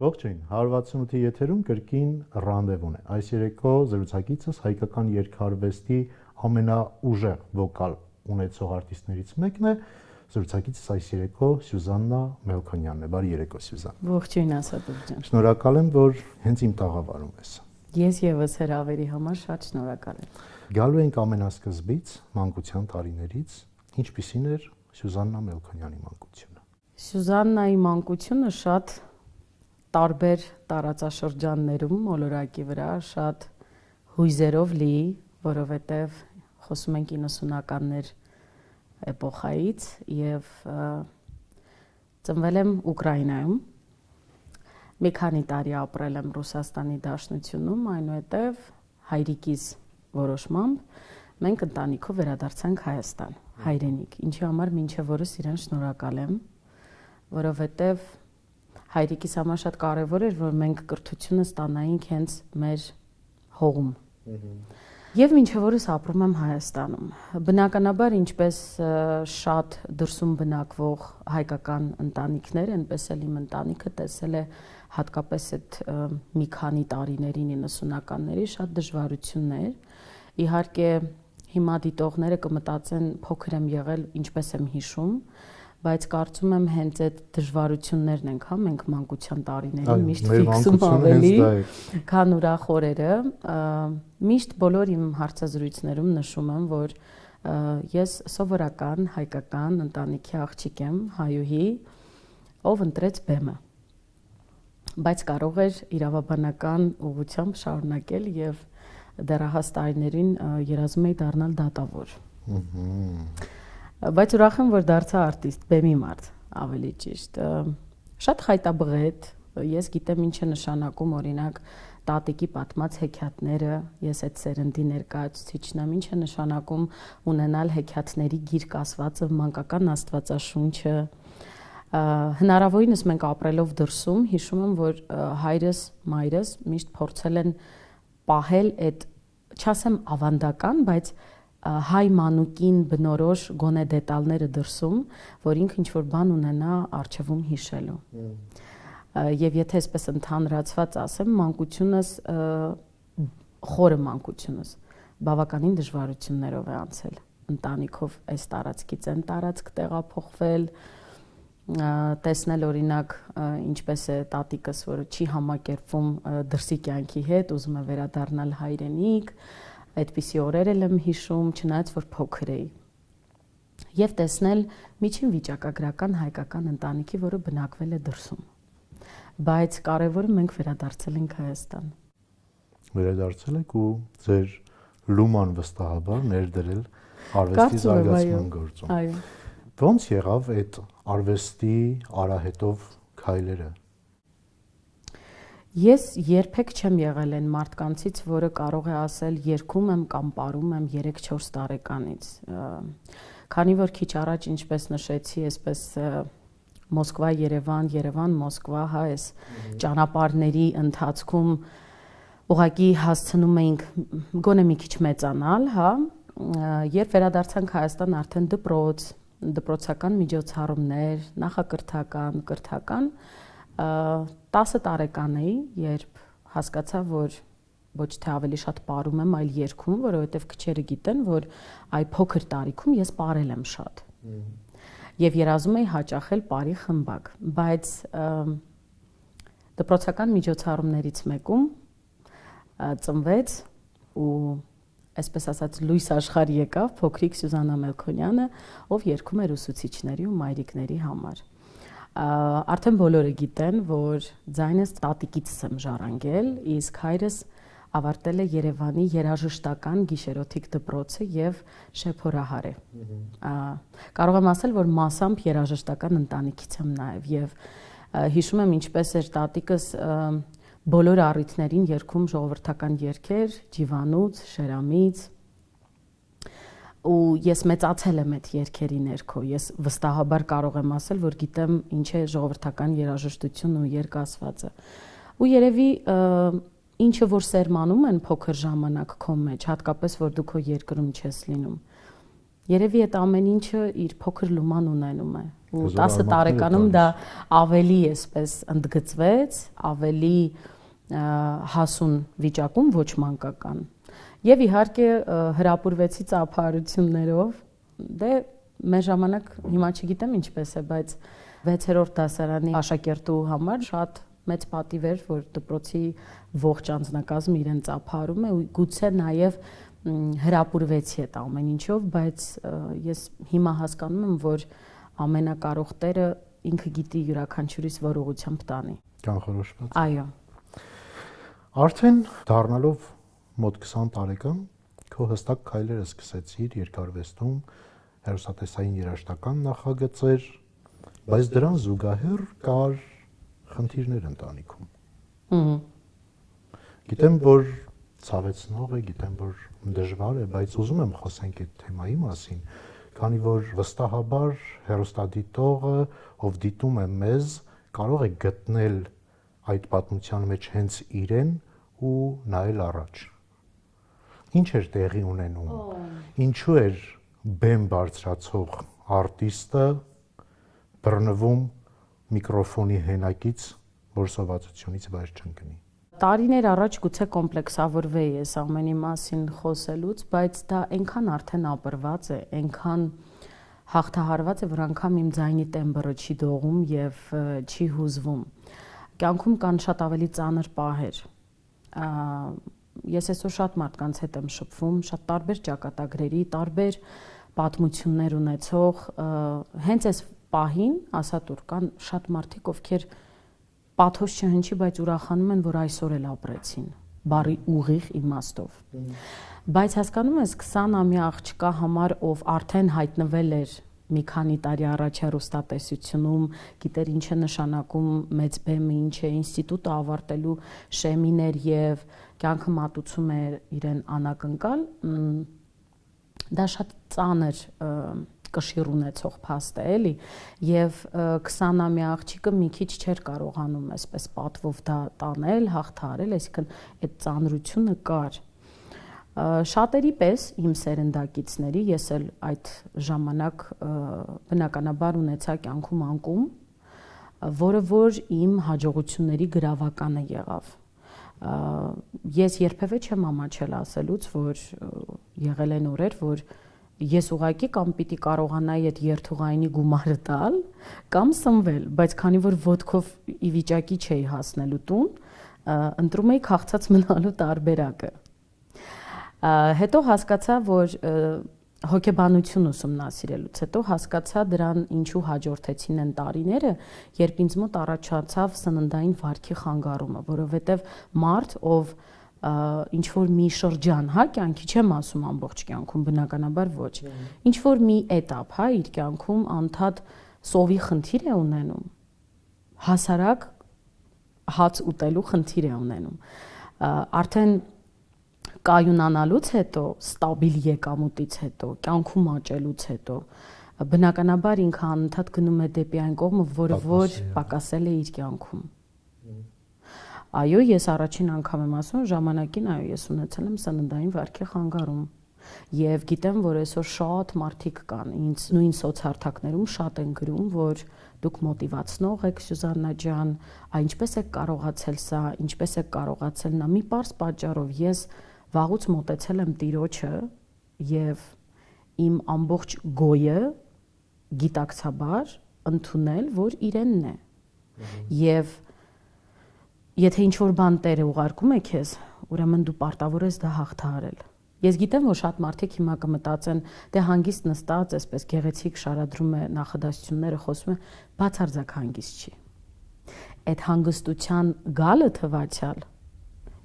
Ողջույն, 168-ի եթերում կրկին ռանդևուն է։ Այս երեկո զրուցակիցս հայկական երգարվեստի ամենաուժեղ վոկալ ունեցող արտիստներից մեկն է։ Զրուցակիցս այս երեկո Սյուզաննա Մելքոնյանն է։ Բարի երեկո, Սյուզան։ Ողջույն, Ասատուր ջան։ Շնորհակալ եմ, որ հենց իմ տաղավարում ես։ Ես եւս հրավերի համար շատ շնորհակալ եմ։ Գալու ենք ամենասկզբից, մանկության տարիներից։ Ինչպիսին էր Սյուզաննա Մելքոնյանի մանկությունը։ Սյուզաննայի մանկությունը շատ տարբեր տարածաշրջաններում մոլորակի վրա շատ հույզերով լի, որովհետև խոսում ենք 90-ականներ էպոխայից եւ ծնվել եմ Ուկրաինայում։ Մի քանի տարի ապրել եմ Ռուսաստանի Դաշնությունում, այնուհետև հայրիկիս որոշմամբ մենք ընտանիքով վերադարձանք Հայաստան, հայրենիք, ինչի համար մինչև օրս իրեն շնորհակալ եմ, որովհետև հայրիկիս համար շատ կարևոր էր, որ մենք կրթությունը ստանայինք հենց մեր հողում։ Եվ մինչև օրս ապրում եմ Հայաստանում։ Բնականաբար, ինչպես շատ դրսում բնակվող հայկական ընտանիքներ, այնպես էլ իմ ընտանիքը տեսել է հատկապես այդ մի քանի տարիների 90-ականների շատ դժվարություններ։ Իհարկե, հիմա դիտողները կմտածեն փոքր եմ եղել, ինչպես եմ հիշում, բայց կարծում եմ հենց այդ դժվարություններն ենք, հա, մենք մանկության տարիներին միշտ ֆիքսում ավելի, քան ուրախ օրերը։ Միշտ բոլոր իմ հարցազրույցներում նշում եմ, որ ես սովորական հայկական ընտանիքի աղջիկ եմ, հայուհի, ով ընտրեց բեմը, բայց կարող էր իրավաբանական ուղղությամբ շարունակել եւ դեռահաս տարիներին երազում էի դառնալ դատավոր։ Բայց ուրախ եմ, որ դարձա արտիստ, բեմի մարդ, ավելի ճիշտ։ Շատ խայտաբղետ, ես գիտեմ ինչ է նշանակում, օրինակ, տատիկի պատմած հեքիաթները, ես այդ սերնդի ներկայացուցիչն եմ, ինչ է նշանակում ունենալ հեքիաթների գիրք ասվածը, մանկական աստվածաշունչը։ Հնարավորինս մենք ապրելով դրսում, հիշում եմ, որ հայրս, մայրս միշտ փորձել են պահել այդ, չասեմ ավանդական, բայց հայ մանուկին բնորոշ գոնե դետալները դրսում, որ ինքը ինչ-որ բան ունենա առջևում հիշելու։ Եվ եթե այսպես ընդհանրացված ասեմ, մանկությունս, խորը մանկությունս բավականին դժվարություններով է անցել։ Ընտանիքով այս տարածքից այն տարածք տեղափոխվել, տեսնել օրինակ ինչպես է տատիկս, որը չի համակերպվում դրսի կյանքի հետ, ուզում է վերադառնալ հայրենիք, այդպիսի օրեր եմ հիշում, չնայած որ փոքր էի։ Եվ տեսնել միջին վիճակագրական հայկական ընտանիքի, որը բնակվել է դրսում։ Բայց կարևորը մենք վերադարձել ենք Հայաստան։ Վերադարձել եք ու ձեր լուման վստահաբար ներդրել արվեստի զարգացման գործում։ Այո։ Ոնց եղավ այդ արվեստի արահետով քայլերը։ Ես երբեք չեմ եղել այն մարդկանցից, որը կարող է ասել երգում եմ կամ պարում եմ 3-4 տարեկանից։ Քանի որ քիչ առաջ ինչպես նշեցի, այսպես Մոսկվա, Երևան, Երևան, Մոսկվա, հա, այս ճանապարհների ընթացքում ուղղակի հասցնում էինք գոնե մի քիչ մեծանալ, հա, երբ վերադարձանք Հայաստան արդեն դպրոցական միջոցառումներ, նախակրթական, կրթական 10 տարեկան էի, երբ հասկացա, որ ոչ թե ավելի շատ պարում եմ, այլ երգում, որովհետև քչերը գիտեն, որ այ փոքր տարիքում ես պարել եմ շատ։ Եվ երազում էի հաճախել պարի խմբակ, բայց դպրոցական միջոցառումներից մեկում ծնվեց ու այսպես ասած լույս աշխարհ եկավ փոքրիկ Սյուզաննա Մելքոնյանը, ով երգում էր ուսուցիչների ու մայրիկների համար։ Արդեն բոլորը գիտեն, որ ձայնս տատիկից եմ ժառանգել, իսկ հայրս ավարտել է Երևանի երաժշտական գիշերօթիկ դպրոցը եւ շեփորահար է։ Կարող եմ ասել, որ մասամբ երաժշտական ընտանիքից եմ նաեւ եւ հիշում եմ ինչպես էր տատիկս բոլոր առիթներին երգում ժողովրդական երգեր, ջիվանուց, շերամից, ու ես մեծացել եմ այդ երգերի ներքո, ես վստահաբար կարող եմ ասել, որ գիտեմ ինչ է ժողովրդական երաժշտություն ու երգասվածը։ Ու երևի ինչը որ սերմանում են փոքր ժամանակ քո մեջ, հատկապես որ դու քո երկրում չես լինում, երևի այդ ամեն ինչը իր փոքր լուման ունենում է։ ու 10 տարեկանում դա ավելի էսպես ընդգծվեց, ավելի հասուն վիճակում ոչ մանկական։ Եվ իհարկե հրապուրվեցի ծափարություններով, դե մեր ժամանակ հիմա չգիտեմ ինչպես է, բայց 6-րդ դասարանի աշակերտու համար շատ մեծ պատիվ էր, որ դպրոցի ողջ անձնակազմը իրեն ծափարում է ու գուցե նաև հրապուրվեցի այդ ամեն ինչով, բայց ես հիմա հասկանում եմ, որ ամենակարող Տերը ինքը գիտի յուրաքանչյուրիս որ ուղղությամբ տանի։ Կանխորոշված։ Այո։ Արդեն դառնալով մոտ 20 տարեկան քո հստակ քայլերը սկսեցիր երկարվեստում, հեռուստատեսային երաժշտական նախագծեր, բայց դրան զուգահեռ կար խնդիրներ ընտանիքում։ Գիտեմ, որ ցավեցնող է, գիտեմ, որ դժվար է, բայց ուզում եմ խոսենք այդ թեմայի մասին, քանի որ վստահաբար հեռուստադիտողը, ով դիտում է մեզ, կարող է գտնել այդ պատմության մեջ հենց իրեն ու նայել առաջ։ Ինչ էր տեղի ունենում։ Ինչու էր բեմ բարձրացող արտիստը բռնվում միկրոֆոնի հենակից, որ սովածությունից վայր չընկնի։ Տարիներ առաջ գուցե կոմպլեքսավորվեի այս ամենի մասին խոսելուց, բայց դա այնքան արդեն ապրված է, այնքան հաղթահարված է, որ անգամ իմ ձայնի տեմբրը չի դողում եւ չի հուզվում։ Կյանքում կան շատ ավելի ծանր պահեր։ Ես այսօր շատ մարդկանց հետ եմ շփվում, շատ տարբեր ճակատագրերի, տարբեր պատմություններ ունեցող, հենց այս պահին, ասա տուր, կան շատ մարդիկ, ովքեր պաթոս չհնչի, բայց ուրախանում են, որ այսօր էլ ապրեցին, բարի ուղիղ իմաստով։ Բայց հասկանում ես 20-ամյա աղջկա համար, ով արդեն հայտնվել էր մի քանի տարի առաջ հեռուստատեսությունում, գիտեր ինչ է նշանակում մեծ բեմը, ինչ է ինստիտուտը ավարտելու շեմիներ եւ կյանքը մատուցում էր իրեն անակնկալ, դա շատ ծանր կշիռ ունեցող փաստ է, էլի, եւ 20-ամյա աղջիկը մի քիչ չէր կարողանում այսպես պատվով դա տանել, հաղթահարել, այսինքն այդ ծանրությունը կար։ Շատերի պես իմ սերնդակիցների, ես էլ այդ ժամանակ բնականաբար ունեցա կյանքում անկում, որը որ իմ հաջողությունների գրավականը եղավ։ Ես երբևէ չեմ ամաչել ասելուց, որ եղել են օրեր, որ ես ուղղակի կամ պիտի կարողանայի այդ երթուղայինի գումարը տալ, կամ սնվել, բայց քանի որ ոտքով ի վիճակի չէի հասնելու տուն, ընտրում էի քաղցած մնալու տարբերակը։ Հետո հասկացա, որ հոգեբանություն ուսումնասիրելուց հետո հասկացա դրան ինչու հաջորդեցին են տարիները, երբ ինձ մոտ առաջացավ սննդային վարքի խանգարումը, որովհետև մարդ, ով ինչ որ մի շրջան, հա, կյանքի չեմ ասում ամբողջ կյանքում, բնականաբար ոչ, ինչ որ մի էտապ, հա, իր կյանքում անդադ սովի խնդիր է ունենում, հասարակ հաց ուտելու խնդիր է ունենում, արդեն կայունանալուց հետո, ստաբիլ եկամուտից հետո, կյանքում աճելուց հետո, բնականաբար ինքը անընդհատ գնում է դեպի այն կողմը, որը որ պակասել է իր կյանքում։ Այո, ես առաջին անգամ եմ ասում, ժամանակին այո, ես ունեցել եմ սննդային վարքի խանգարում։ Եվ գիտեմ, որ այսօր շատ մարդիկ կան, ինձ նույն սոցհարթակներում շատ են գրում, որ դուք մոտիվացնող եք, Սյուզաննա ջան, ինչպես եք կարողացել սա, ինչպես եք կարողացել նա, մի պարզ պատճառով ես վաղուց մոտեցել եմ Տիրոջը եւ իմ ամբողջ գոյը գիտակցաբար ընդունել, որ իրենն է։ Եվ եթե ինչ-որ բան Տերը ուղարկում է քեզ, ուրեմն դու պարտավոր ես դա հաղթահարել։ Ես գիտեմ, որ շատ մարդիկ հիմա կմտածեն, դե հանգիստ նստած, այսպես գեղեցիկ շարադրում է նախադասությունները, խոսում է, բացարձակ հանգիստ չի։ Այդ հանգստության գալը թվացial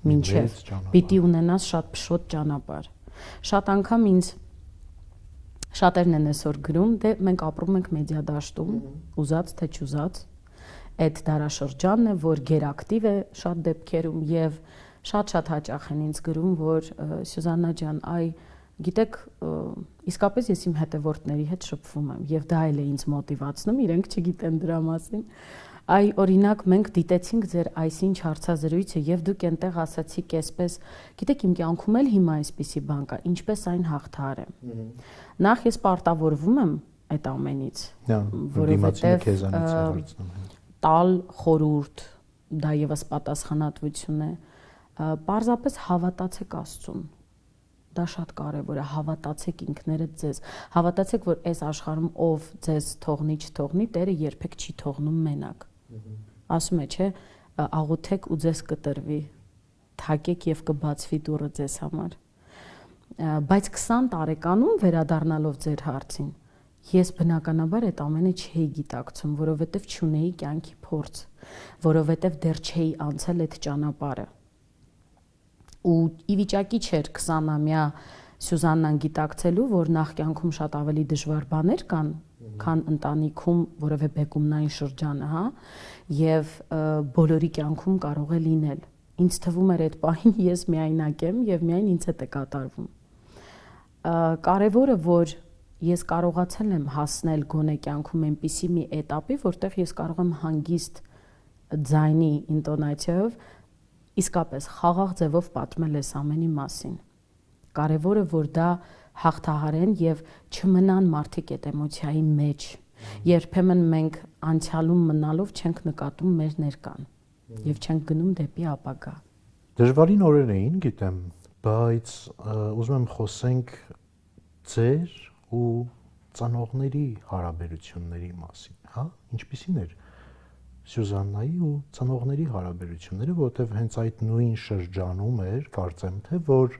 մինչև պիտի ունենաս շատ փշոտ ճանապարհ։ Շատ անգամ ինձ շատերն են այսօր գրում, դե մենք ապրում ենք մեդիա դաշտում, ուզած թե չուզած, այդ դարաշրջանն է, որ գերակտիվ է շատ դեպքերում եւ շատ հաճախ են ինձ գրում, որ Սյուզաննա ջան, այ գիտեք, իսկապես ես իմ հետևորդների հետ շփվում եմ եւ դա էլ է ինձ մոտիվացնում, իրենք չգիտեն դրա մասին։ Այ օրինակ մենք դիտեցինք ձեր այսինչ հարցազրույցը եւ դուք այնտեղ ասացիք այսպես, գիտեք իմ կյանքում էլ հիմա այսպիսի բան կա, ինչպես այն հաղթահարեմ։ Նախ ես պարտավորվում եմ այդ ամենից, որովհետև քեզանից է հարցնում տալ խորուրդ, դա եւս պատասխանատվություն է, պարզապես հավատացեք Աստծուն, դա շատ կարևոր է, հավատացեք ինքներդ ձեզ, հավատացեք, որ այս աշխարհում ով ձեզ թողնի չթողնի, Տերը երբեք չի թողնում մենակ, ասում է, չէ, աղոթեք ու ձեզ կտրվի, թակեք եւ կբացվի դուռը ձեզ համար, բայց 20 տարեկանում վերադառնալով ձեր հարցին, ես բնականաբար այդ ամենը չէի գիտակցում, որովհետև չունեի կյանքի փորձ, որովհետև դեռ չէի անցել այդ ճանապարհը։ Ու ի վիճակի չէր 20-ամյա Սյուզաննան գիտակցելու, որ նախ կյանքում շատ ավելի դժվար բաներ կան, քան ընտանիքում որևէ բեկումնային շրջանը, հա, եւ բոլորի կյանքում կարող է լինել։ Ինձ թվում էր այդ պահին ես միայնակ եմ եւ միայն ինձ հետ է կատարվում։ Կարևորը որ ես կարողացել եմ հասնել գոնե կյանքում այնպիսի մի էտապի, որտեղ ես կարող եմ հանգիստ ձայնի ինտոնացիայով իսկապես խաղաղ ձևով պատմել այս ամենի մասին։ Կարևորը որ դա հաղթահարեն եւ չմնան մարդիկ այդ էմոցիայի մեջ։ Երբեմն մենք անցյալում մնալով չենք նկատում մեր ներկան եւ չենք գնում դեպի ապագա։ Դժվարին օրեր էին, գիտեմ, բայց ուզում եմ խոսենք ձեր ու ծանոթների հարաբերությունների մասին, հա, ինչպիսին էր Սյուզաննայի ու ծանոթների հարաբերությունները, որովհետև հենց այդ նույն շրջանում էր, կարծեմ թե, որ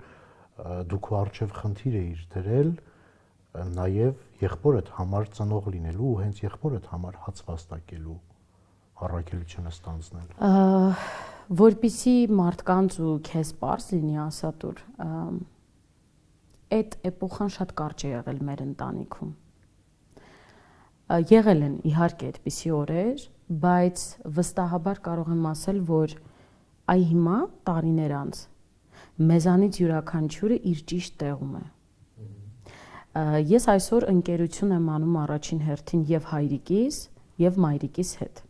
դուք առջև խնդիր էիր դրել նաև եղբորդ համար ծանոթ լինելու ու հենց եղբորդ համար հաց վաստակելու առաքելությունը ստանձնել։ Որպեսզի մարդկանց ու քեզ པարզ լինի, ասատուր, այդ էպոխան շատ կարճ է եղել մեր ընտանիքում։ Եղել են իհարկե այդպիսի օրեր, բայց վստահաբար կարող եմ ասել, որ այ հիմա տարիներ անց մեզանից յուրաքանչյուրը իր ճիշտ տեղում է։ Ես այսօր ընկերություն եմ անում առաջին հերթին եւ հայրիկիս եւ մայրիկիս հետ։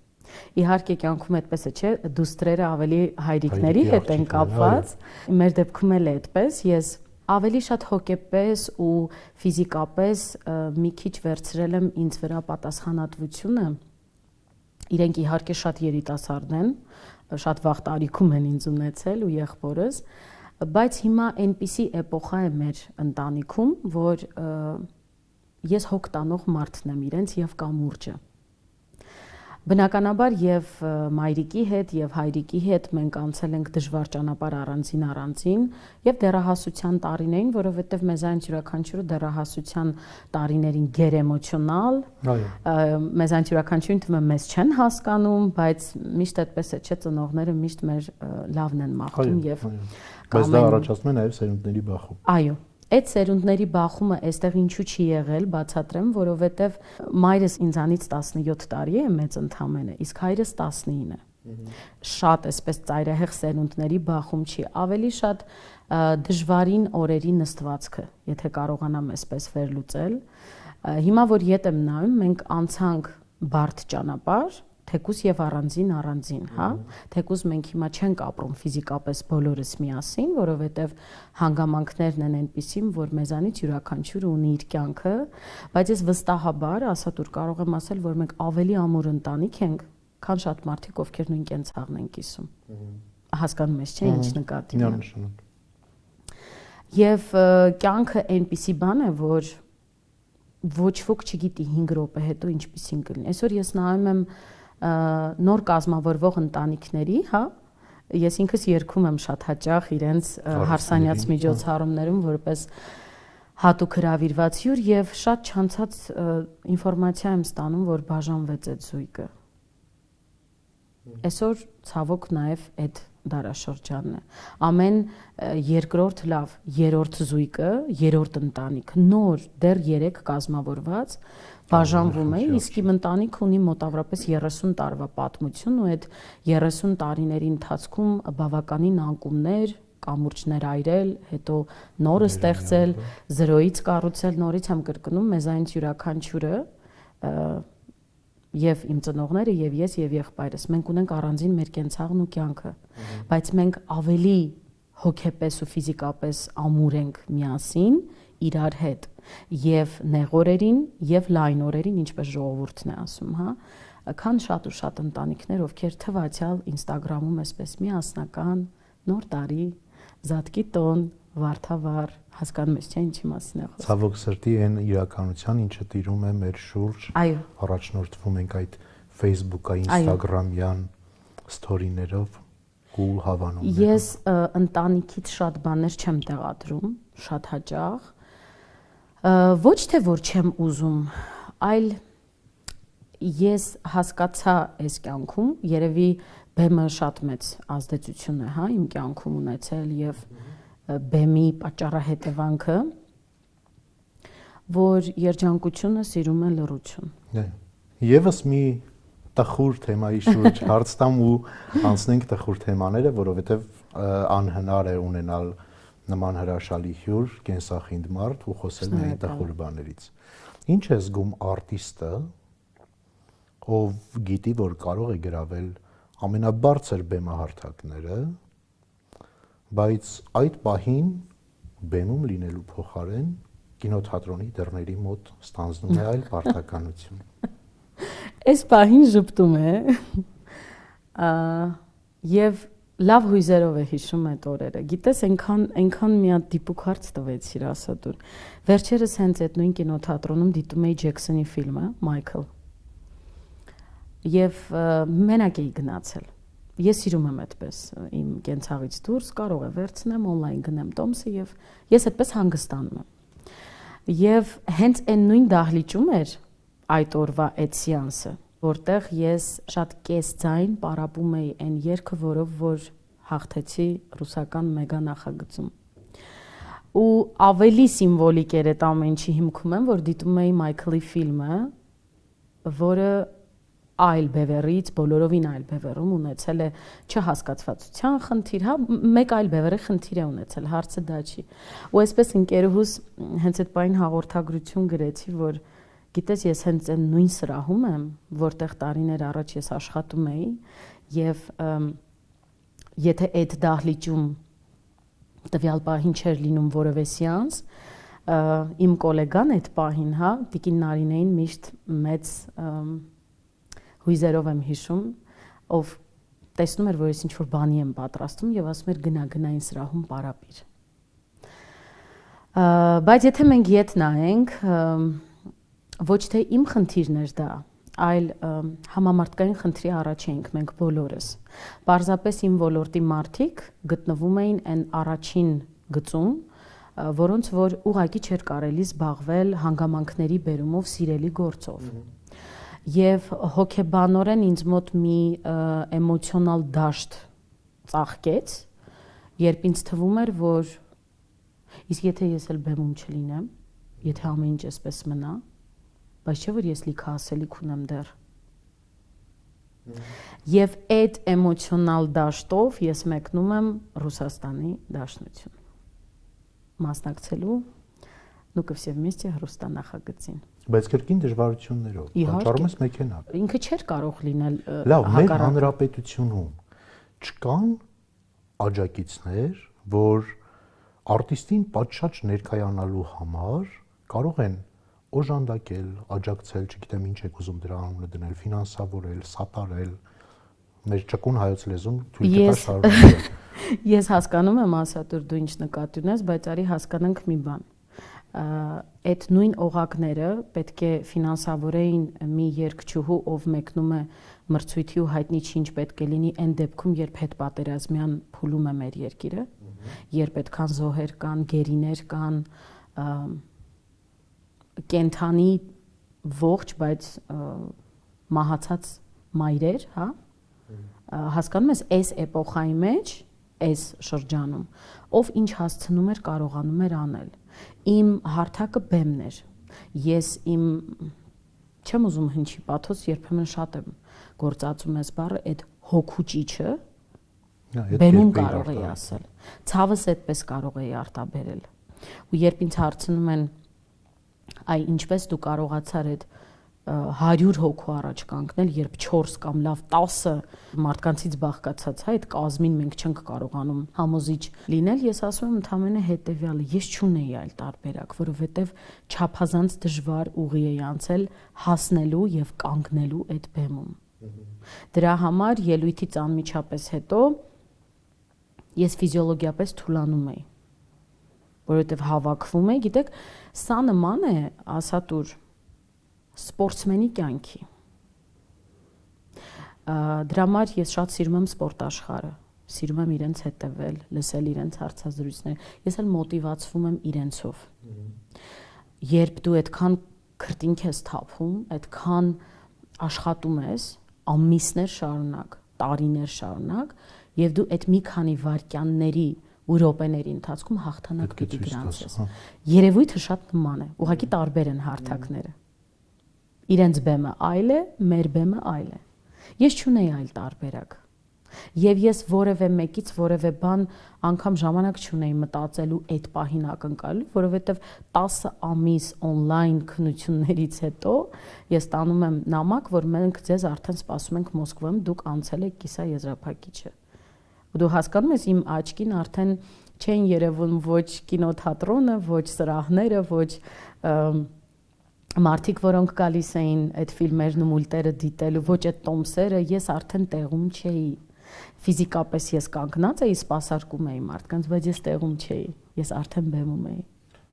Իհարկե կյանքում այդպես է, չէ, դուստրերը ավելի հայրիկների հետ են կապված։ Մեր դեպքում էլ է այդպես, ես ավելի շատ հոգեպես ու ֆիզիկապես մի քիչ վերցրել եմ ինձ վրա պատասխանատվությունը։ Իրենք իհարկե շատ երիտասարդ են, շատ վաղ տարիքում են ինձ ունեցել ու եղբորս, բայց հիմա այնպիսի էպոխա է մեր ընտանիքում, որ ես հոգ տանող մարդն եմ իրենց եւ կամուրջը։ Բնականաբար եւ մայրիկի հետ եւ հայրիկի հետ մենք անցել ենք դժվար ճանապարհ առանձին եւ դեռահասության տարիներին, որովհետեւ մեզանից յուրաքանչյուրը դեռահասության տարիներին գերեմոցիոնալ, մեզանից յուրաքանչյուրին թվում է մեզ չեն հասկանում, բայց միշտ այդպես է, չէ, ծնողները միշտ մեր լավն են մաղթում եւ բայց դա առաջացնում է նաեւ սերունդների բախում։ Այո։ Այդ սերունդների բախումը այստեղ ինչու չի եղել, բացատրեմ, որովհետև մայրս ինձանից 17 տարի է մեծ ընդամենը, իսկ հայրս 19 է։ Շատ այսպես ծայրահեղ սերունդների բախում չի, ավելի շատ դժվարին օրերի նստվածքը, եթե կարողանամ այսպես վերլուծել։ Հիմա որ ետ եմ նայում, մենք անցանք բարդ ճանապարհ, թեկուզ եւ առանձին, հա, թեկուզ մենք հիմա չենք ապրում ֆիզիկապես բոլորս միասին, որովհետեւ հանգամանքներն են այնպիսին, որ մեզանից յուրաքանչյուրը ունի իր կյանքը, բայց ես վստահաբար ասատուր կարող եմ ասել, որ մենք ավելի ամուր ընտանիք ենք, քան շատ մարդիկ, ովքեր նույն կենցաղն են կիսում։ Հասկանում ես, չէ՞, ինչ նկատի ունեմ։ Եվ կյանքը այնպիսի բան է, որ ոչ ոք չգիտի 5 րոպե հետո ինչպիսին կլինի։ Այսօր ես նայում եմ նոր կազմավորվող ընտանիքների, հա, ես ինքս երգում եմ շատ հաճախ իրենց հարսանյաց միջոցառումներում որպես հատուկ հրավիրված հյուր եւ շատ չանցած ինֆորմացիա եմ ստանում, որ բաժանվեց այդ զույգը։ Այսօր ցավոք նաեւ այդ դարաշրջանն է։ Ամեն երկրորդ լավ, երրորդ զույգը, երրորդ ընտանիք, նոր դեռ 3 կազմավորված բաժանվում է, իսկ իմ ընտանիքը ունի մոտավորապես 30 տարվա պատմություն ու այդ 30 տարիների ընթացքում բավականին անկումներ, կամուրջներ այրել, հետո նորը ստեղծել, 0-ից կառուցել, նորից եմ կրկնում, մեզանից յուրաքանչյուրը եւ իմ ծնողները եւ ես եւ եղբայրս մենք ունենք առանձին մեր կենցաղն ու կյանքը, բայց մենք ավելի հոգեպես ու ֆիզիկապես ամուր ենք միասին իրար հետ եւ նեղորերին եւ լայն օրերին, ինչպես ժողովուրդն է ասում, հա, քան շատ ու շատ ընտանիքներ, ովքեր թվացial Instagram-ում այսպես միասնական նոր տարի, զատկի տոն, վարդավառ, հասկանում ես, չէ՞ ինչի մասին է խոսքը։ Ցավոք սրտի այն իրականության, ինչը տիրում է մեր շուրջ, առաջնորդվում ենք այդ Facebook-ային, Instagram-յան ստորիներով ու հավանումներով։ Ես ընտանիքից շատ բաներ չեմ տեղադրում, շատ հաճախ։ Ոչ թե որ չեմ ուզում, այլ ես հասկացա այս կյանքում, երևի բեմը շատ մեծ ազդեցություն է, հա, իմ կյանքում ունեցել եւ բեմի պատճառահետևանքը, որ երջանկությունը սիրում է լռություն։ Եվս մի տխուր թեմայի շուրջ հարց տամ ու անցնենք տխուր թեմաները, որովհետև անհնար է ունենալ նման հրաշալի հյուր, կենսախինդ մարդ ու խոսել միայն տխուր բաներից։ Ինչ է զգում արտիստը, ով գիտի, որ կարող է գրավել ամենաբարձր բեմահարթակները, բայց այդ պահին բեմում լինելու փոխարեն կինոթատրոնի դռների մոտ ստանձնում է այլ պարտականություն։ Այս պահին ժպտում է եւ լավ հույզերով է հիշում այդ օրերը։ Գիտես, այնքան մի հատ դիպուկ հարց տվեցիր, ասա դու։ Վերջերս հենց այդ նույն կինոթատրոնում դիտում էի Ջեքսոնի ֆիլմը Մայքլ։ Եվ մենակ էի գնացել։ Ես սիրում եմ այդպես իմ կենցաղից դուրս, կարող է վերցնեմ on-line գնեմ Տոմսը եւ ես այդպես հանգստանում եմ։ Եվ հենց այն նույն դահլիճում էր այդ օրվա այդ սեանսը, որտեղ ես շատ կես ձայն պարապում էի այն երգը, որով որ հաղթեցի ռուսական մեգա նախագծում։ Ու ավելի սիմվոլիկ էր այդ ամեն ինչի հիմքում եմ, որ դիտում էի Մայքլի ֆիլմը, որը այլ բևեռից, բոլորովին այլ բևեռում ունեցել է չհասկացվածության խնդիր, հա, մեկ այլ բևեռի խնդիր է ունեցել, հարցը դա չի։ Ու այսպես ընկերուհուս հենց այդ պայն հաղորդագրություն գրեցի, որ գիտես, ես հենց այն նույն սրահում եմ, որտեղ տարիներ առաջ ես աշխատում էի, եւ եթե այդ դահլիճում տվյալ պահին չէր լինում որևէ սեանս, իմ գոլեգան այդ պահին, հա, Տիկին Նարինեին միշտ մեծ հույզերով եմ հիշում, ով տեսնում էր, որ ես ինչ-որ բանի եմ պատրաստում եւ ասում էր գնա այն սրահում պարապիր։ Բայց եթե մենք ետ նայենք, ոչ թե իմ խնդիրն էր դա, այլ համամարտկային խնդրի առաջ էինք մենք բոլորս։ Պարզապես իմ ոլորտի մարդիկ գտնվում էին այն առաջին գծում, որոնց որ ուղղակի չէր կարելի զբաղվել հանգամանքների բերումով սիրելի գործով։ Եվ հոգեբանորեն ինձ մոտ մի էմոցիոնալ դաշտ ծաղկեց, երբ ինձ թվում էր, որ իսկ եթե ես էլ բեմում չլինեմ, եթե ամեն ինչ էսպես մնա, բայց չէ որ ես լիքը ասելիք ունեմ դեռ։ Եվ այդ էմոցիոնալ դաշտով ես մեկնում եմ Ռուսաստանի Դաշնություն մասնակցելու «Ну ко все вместе» հեռուստանախագծին։ Բայց կրկին դժվարություններով, պատճառում ես մեքենա։ Ինքը չէր կարող լինել լավ, մեր հանրապետությունում չկան աջակիցներ, որ արտիստին պատշաճ ներկայանալու համար կարող են օժանդակել, աջակցել, չգիտեմ ինչ եք ուզում դրա անունը դնել, ֆինանսավորել, սատարել, մեր ճկուն հայոց լեզուն թույլ կտա շարունակել։ Ես հասկանում եմ, Ասատուր, դու ինչ նկատի ունես, բայց արի հասկանանք մի բան։ Այդ նույն օղակները պետք է ֆինանսավորեին մի երգչուհու, ով մեկնում է մրցույթի ու հայտնի չի ինչ պետք է լինի այն դեպքում, երբ հետպատերազմյան փուլում է մեր երկիրը, երբ այդքան զոհեր կան, գերիներ կան, կենթանի ողջ, բայց մահացած մայրեր, հա, հասկանում ես, այս էպոխայի մեջ, այս շրջանում, ով ինչ հասցնում էր, կարողանում էր անել։ Իմ հարթակը բեմն էր։ Ես իմ չեմ ուզում հնչի պաթոս, երբեմն շատ եմ գործածում ես բառը, այդ հոգու ճիճը բեմում կարող էի ասել։ Ցավս այդպես կարող էի արտաբերել։ Ու երբ ինձ հարցնում են, այ ինչպես դու կարողացար այդ 100 հոգու առաջ կանգնել, երբ 4 կամ լավ 10 մարդկանցից բաղկացած այդ կազմին մենք չենք կարողանում համոզիչ լինել, ես ասում եմ ընդամենը հետեւյալը, ես չունեի այլ տարբերակ, որովհետև չափազանց դժվար ուղի էի անցել հասնելու եւ կանգնելու այդ բեմում։ Դրա համար ելույթից անմիջապես հետո ես ֆիզիոլոգիապես թուլանում էի, որովհետև հավաքվում էի, գիտեք, սա նման է, ասա տուր սպորտսմենի կյանքի։ Դրա համար ես շատ սիրում եմ սպորտ աշխարհը, սիրում եմ իրենց հետևել, լսել իրենց հարցազրույցներ, ես էլ մոտիվացվում եմ իրենցով։ Երբ դու այդքան քրտինք ես թափում, այդքան աշխատում ես ամիսներ շարունակ, տարիներ շարունակ, եւ դու այդ մի քանի վայրկյանների ու րոպեների ընթացքում հաղթանակ պիտի գրանցես։ Երևույթը շատ նման է, ուղղակի տարբեր են հարթակները։ Իրենց բեմը այլ է, մեր բեմը այլ է։ Ես չունեի այլ տարբերակ։ Եվ ես որևէ մեկից որևէ բան անգամ ժամանակ չունեի մտածելու այդ պահին ակնկալելու, որովհետև 10 ամիս on-line քննություններից հետո ես տանում եմ նամակ, որ մենք ձեզ արդեն սպասում ենք Մոսկվայում, դուք անցել եք կիսաեզրափակիչը։ Ու դու հասկանում ես իմ աչքին արդեն չեն երևում ոչ կինոթատրոնը, ոչ սրահները, ոչ մարդիկ, որոնք գալիս էին այդ ֆիլմերն ու մուլտերը դիտելու, ոչ այդ տոմսերը, ես արդեն տեղում չէի։ Ֆիզիկապես ես կանգնած էի, սպասարկում էի մարդկանց, բայց ես տեղում չէի, ես արդեն բեմում էի։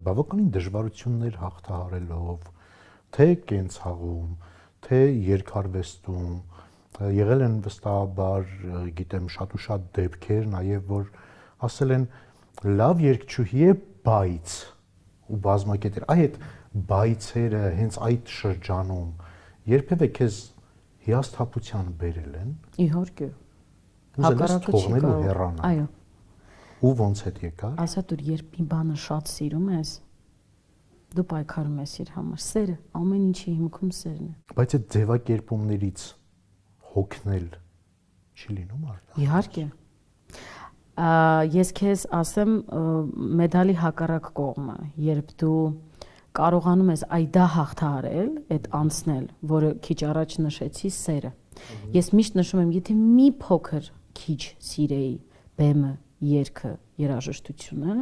Բավականին դժվարություններ հաղթահարելով, թե կենցաղում, թե երկարվեստում, եղել են վստահաբար, գիտեմ, շատ ու շատ դեպքեր, նաև որ ասել են լավ երգչուհի է, բայց ու բազմակետեր, այդ բայցերը հենց այդ շրջանում երբևէ քեզ հիասթափության բերել են։ Իհարկե։ Հակառակը չի կարող։ Այո։ Ու ոնց հետ եկար։ Ասա դու երբ մի բանը շատ սիրում ես, դու պայքարում ես իր համար։ Սերը, ամեն ինչի հիմքում սերն է։ Բայց այդ ձևակերպումներից հոգնել չի լինում արդյոք։ Իհարկե։ Ես քեզ ասեմ մեդալի հակառակ կողմը, երբ դու կարողանում ես այդա հաղթահարել, այդ անցնել, որը քիչ առաջ նշեցի, սերը։ Ես միշտ նշում եմ, եթե մի փոքր քիչ սիրեի բեմը, երգը, երաժշտությունը,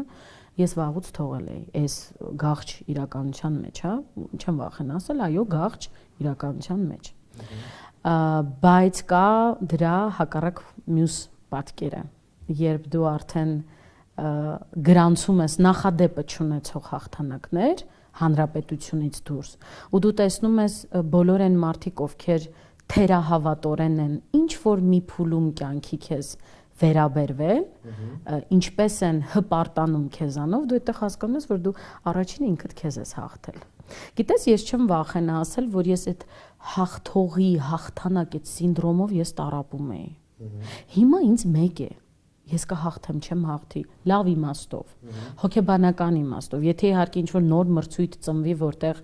ես վաղուց թողել էի։ Այս գաղճ իրականության մեջ, հա, չեմ վախեն ասել, այո, գաղճ իրականության մեջ։ Բայց կա դրա հակառակ մյուս պատկերը, երբ դու արդեն գրանցում ես նախադեպը չունեցող հաղթանակներ հանրապետությունից դուրս ու դու տեսնում ես բոլոր այն մարդիկ, ովքեր թերահավատորեն են ինչ որ մի փուլում կյանքի քեզ վերաբերվել, ինչպես են հպարտանում քեզանով, դու այդտեղ հասկանում ես, որ դու առաջին ինքդ քեզ ես հաղթել։ Գիտես, ես չեմ վախենա ասել, որ ես այդ հաղթողի, հաղթանակ այդ սինդրոմով ես տառապում էի։ Հիմա ինձ մեկ է, ես կհաղթեմ, չեմ հաղթի, լավ իմաստով, հոգեբանական իմաստով։ Եթե իհարկե ինչ-որ նոր մրցույթ ծնվի, որտեղ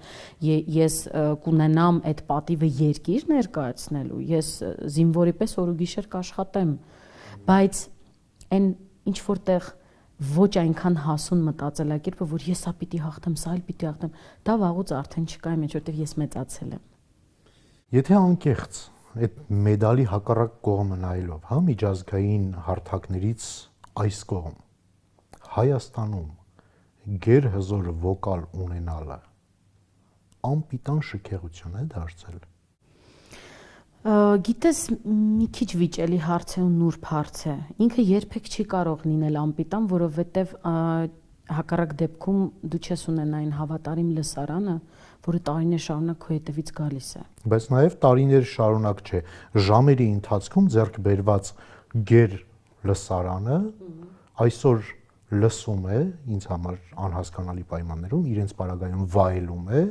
ես կունենամ այդ պատիվը երկիր ներկայացնելու, ես զինվորի պես օր ու գիշեր կաշխատեմ, բայց այն ինչ որտեղ ոչ այնքան հասուն մտածելակերպը, որ ես սա պիտի հաղթեմ, սա էլ պիտի հաղթեմ, դա վաղուց արդեն չկա իմ մեջ, որտեղ ես մեծացել եմ։ Եթե անկեղծ այդ մեդալի հակառակ կողմը նայելով, հա, միջազգային հարթակներից այս կողմ Հայաստանում գերհզոր վոկալ ունենալը անպիտան շքեղություն է դարձել։ Գիտես, մի քիչ վիճելի հարց է ու նուրբ հարց է։ Ինքը երբեք չի կարող լինել անպիտան, որովհետև հակառակ դեպքում դու չես ունենա այն հավատարիմ լսարանը, որը տարիներ շարունակ քո հետևից գալիս է։ Բայց նաև տարիներ շարունակ չէ, ժամերի ընթացքում ձեռք բերված գեր լսարանը այսօր լսում է ինձ համար անհասկանալի պայմաններում, իրենց պարագայում վայելում է,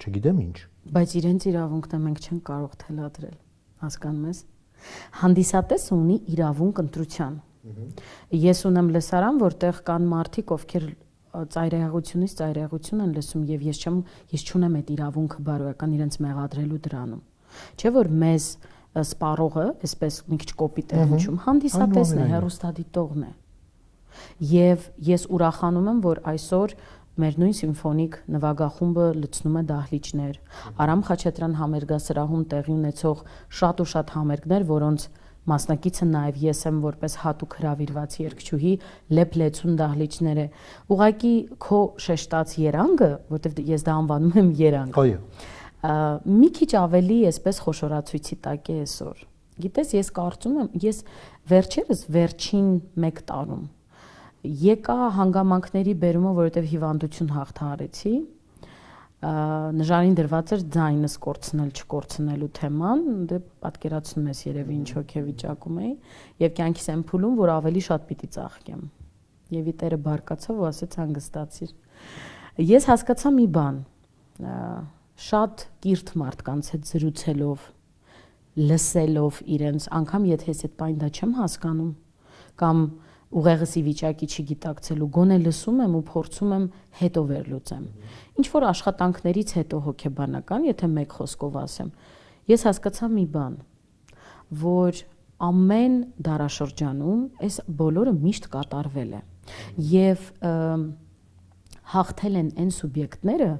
չգիտեմ ինչ։ Բայց իրենց իրավունքն է մենք չենք կարող թելադրել, հասկանում ես։ Հանդիսատեսը ունի իրավունք ընտրության։ Ես ունեմ լսարան, որտեղ կան մարդիկ, ովքեր ծայրահեղությունից ծայրահեղություն են լսում եւ ես չունեմ այդ իրավունքը բարոյական իրենց մեղադրելու դրանում։ Չէ՞ որ մեզ սպառողը, այսպես մի քիչ կոպիտ է հնչում, հանդիսատեսն է, հեռուստադիտողն է։ Եվ ես ուրախանում եմ, որ այսօր մեր նույն սիմֆոնիկ նվագախումբը լցնում է դահլիճներ, Արամ Խաչատրյան համերգասրահում տեղի ունեցող շատ ու շատ համերգներ, որոնց մասնակիցը նաև ես եմ որպես հատուկ հրավիրված երգչուհի, լեփ-լեցուն դահլիճներ է։ Ուղղակի քո շեշտած երանգը, որտեղ ես դա անվանում եմ երանգ։ Այո։ Մի քիչ ավելի այսպես խոշորացույցի տակ է այսօր։ Գիտես, ես կարծում եմ, ես վերջերս վերջին 1 տարում եկա հանգամանքների բերումը, որովհետև հիվանդություն հաղթահարեցի, նժարին դրված էր ձայնս կորցնել չկորցնելու թեման, դե պատկերացնում ես երևի ինչ հոգեվիճակում էի, եւ կյանքիս եմ փուլում, որ ավելի շատ պիտի ծաղկեմ։ Եվ Տերը բարկացավ ու ասեց հանգստացիր։ Ես հասկացա մի բան, շատ կիրթ մարդկանց հետ զրուցելով, լսելով իրենց, անգամ եթե ես այդ բանը չեմ հասկանում, կամ ուղեղս ի վիճակի չգիտակցելու, գոնե լսում եմ ու փորձում եմ հետո վերլուծեմ։ Ինչ որ աշխատանքներից հետո հոգեբանական, եթե մեկ խոսքով ասեմ, ես հասկացա մի բան, որ ամեն դարաշրջանում այս բոլորը միշտ կատարվել է եւ հաղթել են այն սուբյեկտները,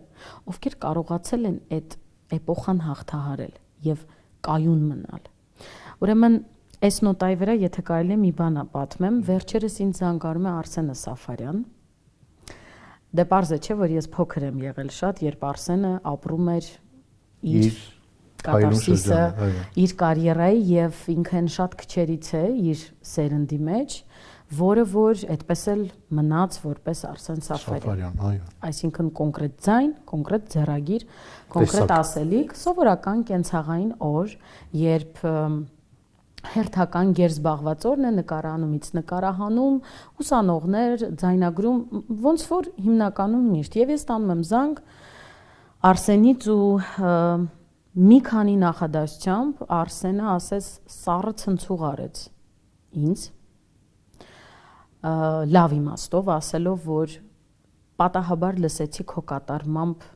ովքեր կարողացել են այդ էպոխան հաղթահարել եւ կայուն մնալ։ Ուրեմն այս նոտայի վրա, եթե կարելի է մի բան պատմեմ, վերջերս ինձ զանգարում է Արսենը Սաֆարյան։ Դե պարզ է, չէ, որ ես փոքր եմ եղել շատ, երբ Արսենը ապրում էր իր կատարսիսը, իր կարիերայի եւ ինքն շատ քչերից է իր սերնդի մեջ, որը որ այդպես էլ մնաց որպես Արսեն Սաֆարյան, այո։ Այսինքն կոնկրետ ձայն, կոնկրետ ձեռագիր, կոնկրետ ասելիք, սովորական կենցաղային օր, երբ հերթական գերզբաղված օրն է նկարահանումից նկարահանում, ուսանողներ, ձայնագրում, ոնց որ հիմնականում միշտ։ Եվ ես տանում եմ զանգ Արսենից ու մի քանի նախադասությամբ Արսենը ասես սառը ցնցուղ արեց ինձ, լավ իմաստով ասելով, որ պատահաբար լսեցի քո կատարմամբ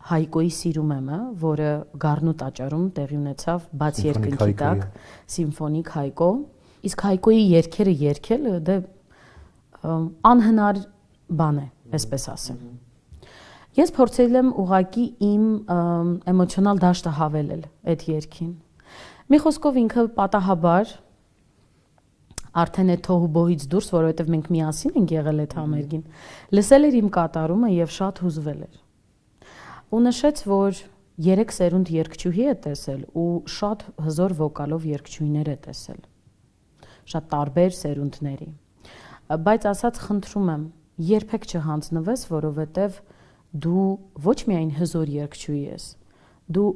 Հայկոյի սիրում եմ, որը Գառնու տաճարում տեղի ունեցավ բաց երկնքի տակ, սիմֆոնիկ Հայկո, իսկ Հայկոյի երգերը երգել դե անհնար բան է, այսպես ասեմ։ Ես փորձել եմ ուղղակի իմ էմոցիոնալ դաշտը հավելել այդ երգին։ Մի խոսքով ինքը պատահաբար արդեն այդ թոհուբոհից դուրս, որովհետև մենք միասին ենք եղել այդ համերգին, լսել էր իմ կատարումը եւ շատ հուզվել էր։ Ու նշեց, որ 3 սերունդ երգչուհի է տեսել ու շատ հզոր վոկալով երգչուհիներ է տեսել։ Շատ տարբեր սերունդների։ Բայց ասած խնդրում եմ, երբեք չհանձնվես, որովհետև դու ոչ միայն հզոր երգչուհի ես, դու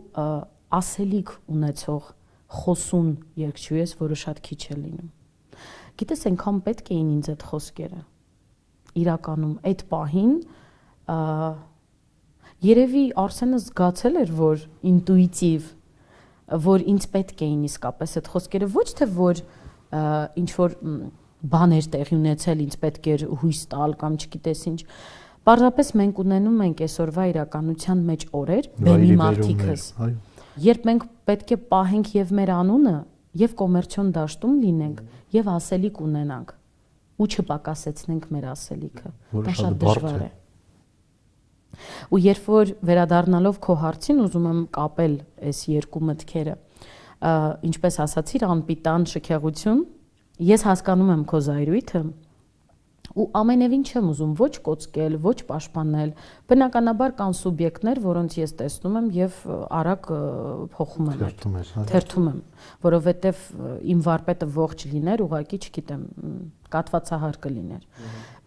ասելիք ունեցող խոսուն երգչուհի ես, որը շատ քիչ է լինում։ Գիտես, այնքան պետք էին ինձ այդ խոսքերը։ Իրականում այդ պահին երևի Արսենը զգացել էր, որ ինտուիտիվ, որ ինձ պետք էին իսկապես այդ խոսքերը, ոչ թե որ ինչ որ բաներ տեղի ունեցել, ինձ պետք էր հույս տալ կամ չգիտես ինչ։ Պարզապես մենք ունենում ենք այսօրվա իրականության մեջ օրեր, բեմի մարդիկս, երբ մենք պետք է պահենք եւ մեր անունը, եւ կոմերցիոն դաշտում լինենք, եւ ասելիք ունենանք, ու չպակասեցնենք մեր ասելիքը։ Դա շատ դժվար է։ Ու երբ որ վերադառնալով քո հարցին ուզում եմ կապել այս երկու մտքերը, ինչպես ասացիր, անպիտան շքեղություն, ես հասկանում եմ քո զայրույթը ու ամենևին չեմ ուզում ոչ կոծկել, ոչ պաշտպանել։ Բնականաբար կան սուբյեկտներ, որոնց ես տեսնում եմ եւ արագ փոխում եմ, թերթում եմ, որովհետեւ իմ վարպետը ողջ լիներ, ուղղակի չգիտեմ, կատվածահար կլիներ։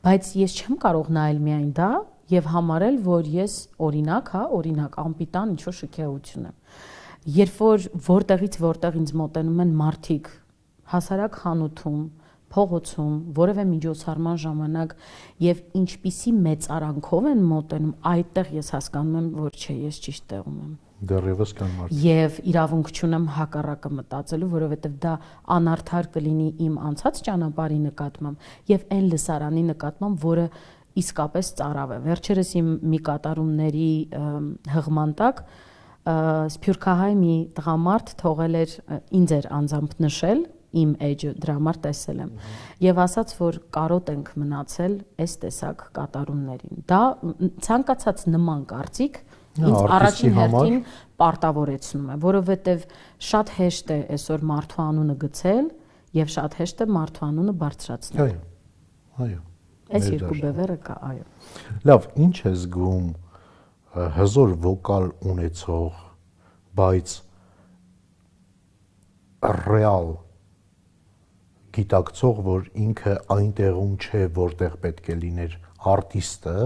Բայց ես չեմ կարող նայել միայն դա եւ համարել, որ ես օրինակ, օրինակ անպիտան ինչ որ շքեղություն եմ։ Երբ որ որտեղից որտեղ ինձ մոտենում են մարդիկ հասարակ խանութում, փողոցում, որևէ միջոցառման ժամանակ եւ ինչպիսի մեծարանքով են մոտենում, այդտեղ ես հասկանում եմ, որ չէ, ես ճիշտ տեղում եմ։ Դեռևս կան մարդիկ։ Եվ իրավունք չունեմ հակառակը մտածելու, որովհետեւ դա անարդար կլինի իմ անցած ճանապարհի նկատմամբ եւ այն լսարանի նկատմամբ, որը իսկապես ծարավ է։ Վերջերս իմ մի կատարումների հղման տակ սփյուռքահայ մի տղամարդ թողել էր ինձ էր անձամբ նշել իմ էջը դրա համար տեսել եմ եւ ասաց որ կարոտ ենք մնացել այս տեսակ կատարումներին դա ցանկացած նման կարծիք ինձ առաջին հերթին պարտավորեցնում է որովհետեւ շատ հեշտ է այսօր մարդու անունը գցել եւ շատ հեշտ է մարդու անունը բարձրացնել այո այս երկու բևերը կա այո լավ ինչ է զգում հզոր վոկալ ունեցող բայց ռեալ գիտակցող, որ ինքը այնտեղում չէ, որտեղ պետք է լիներ արտիստը,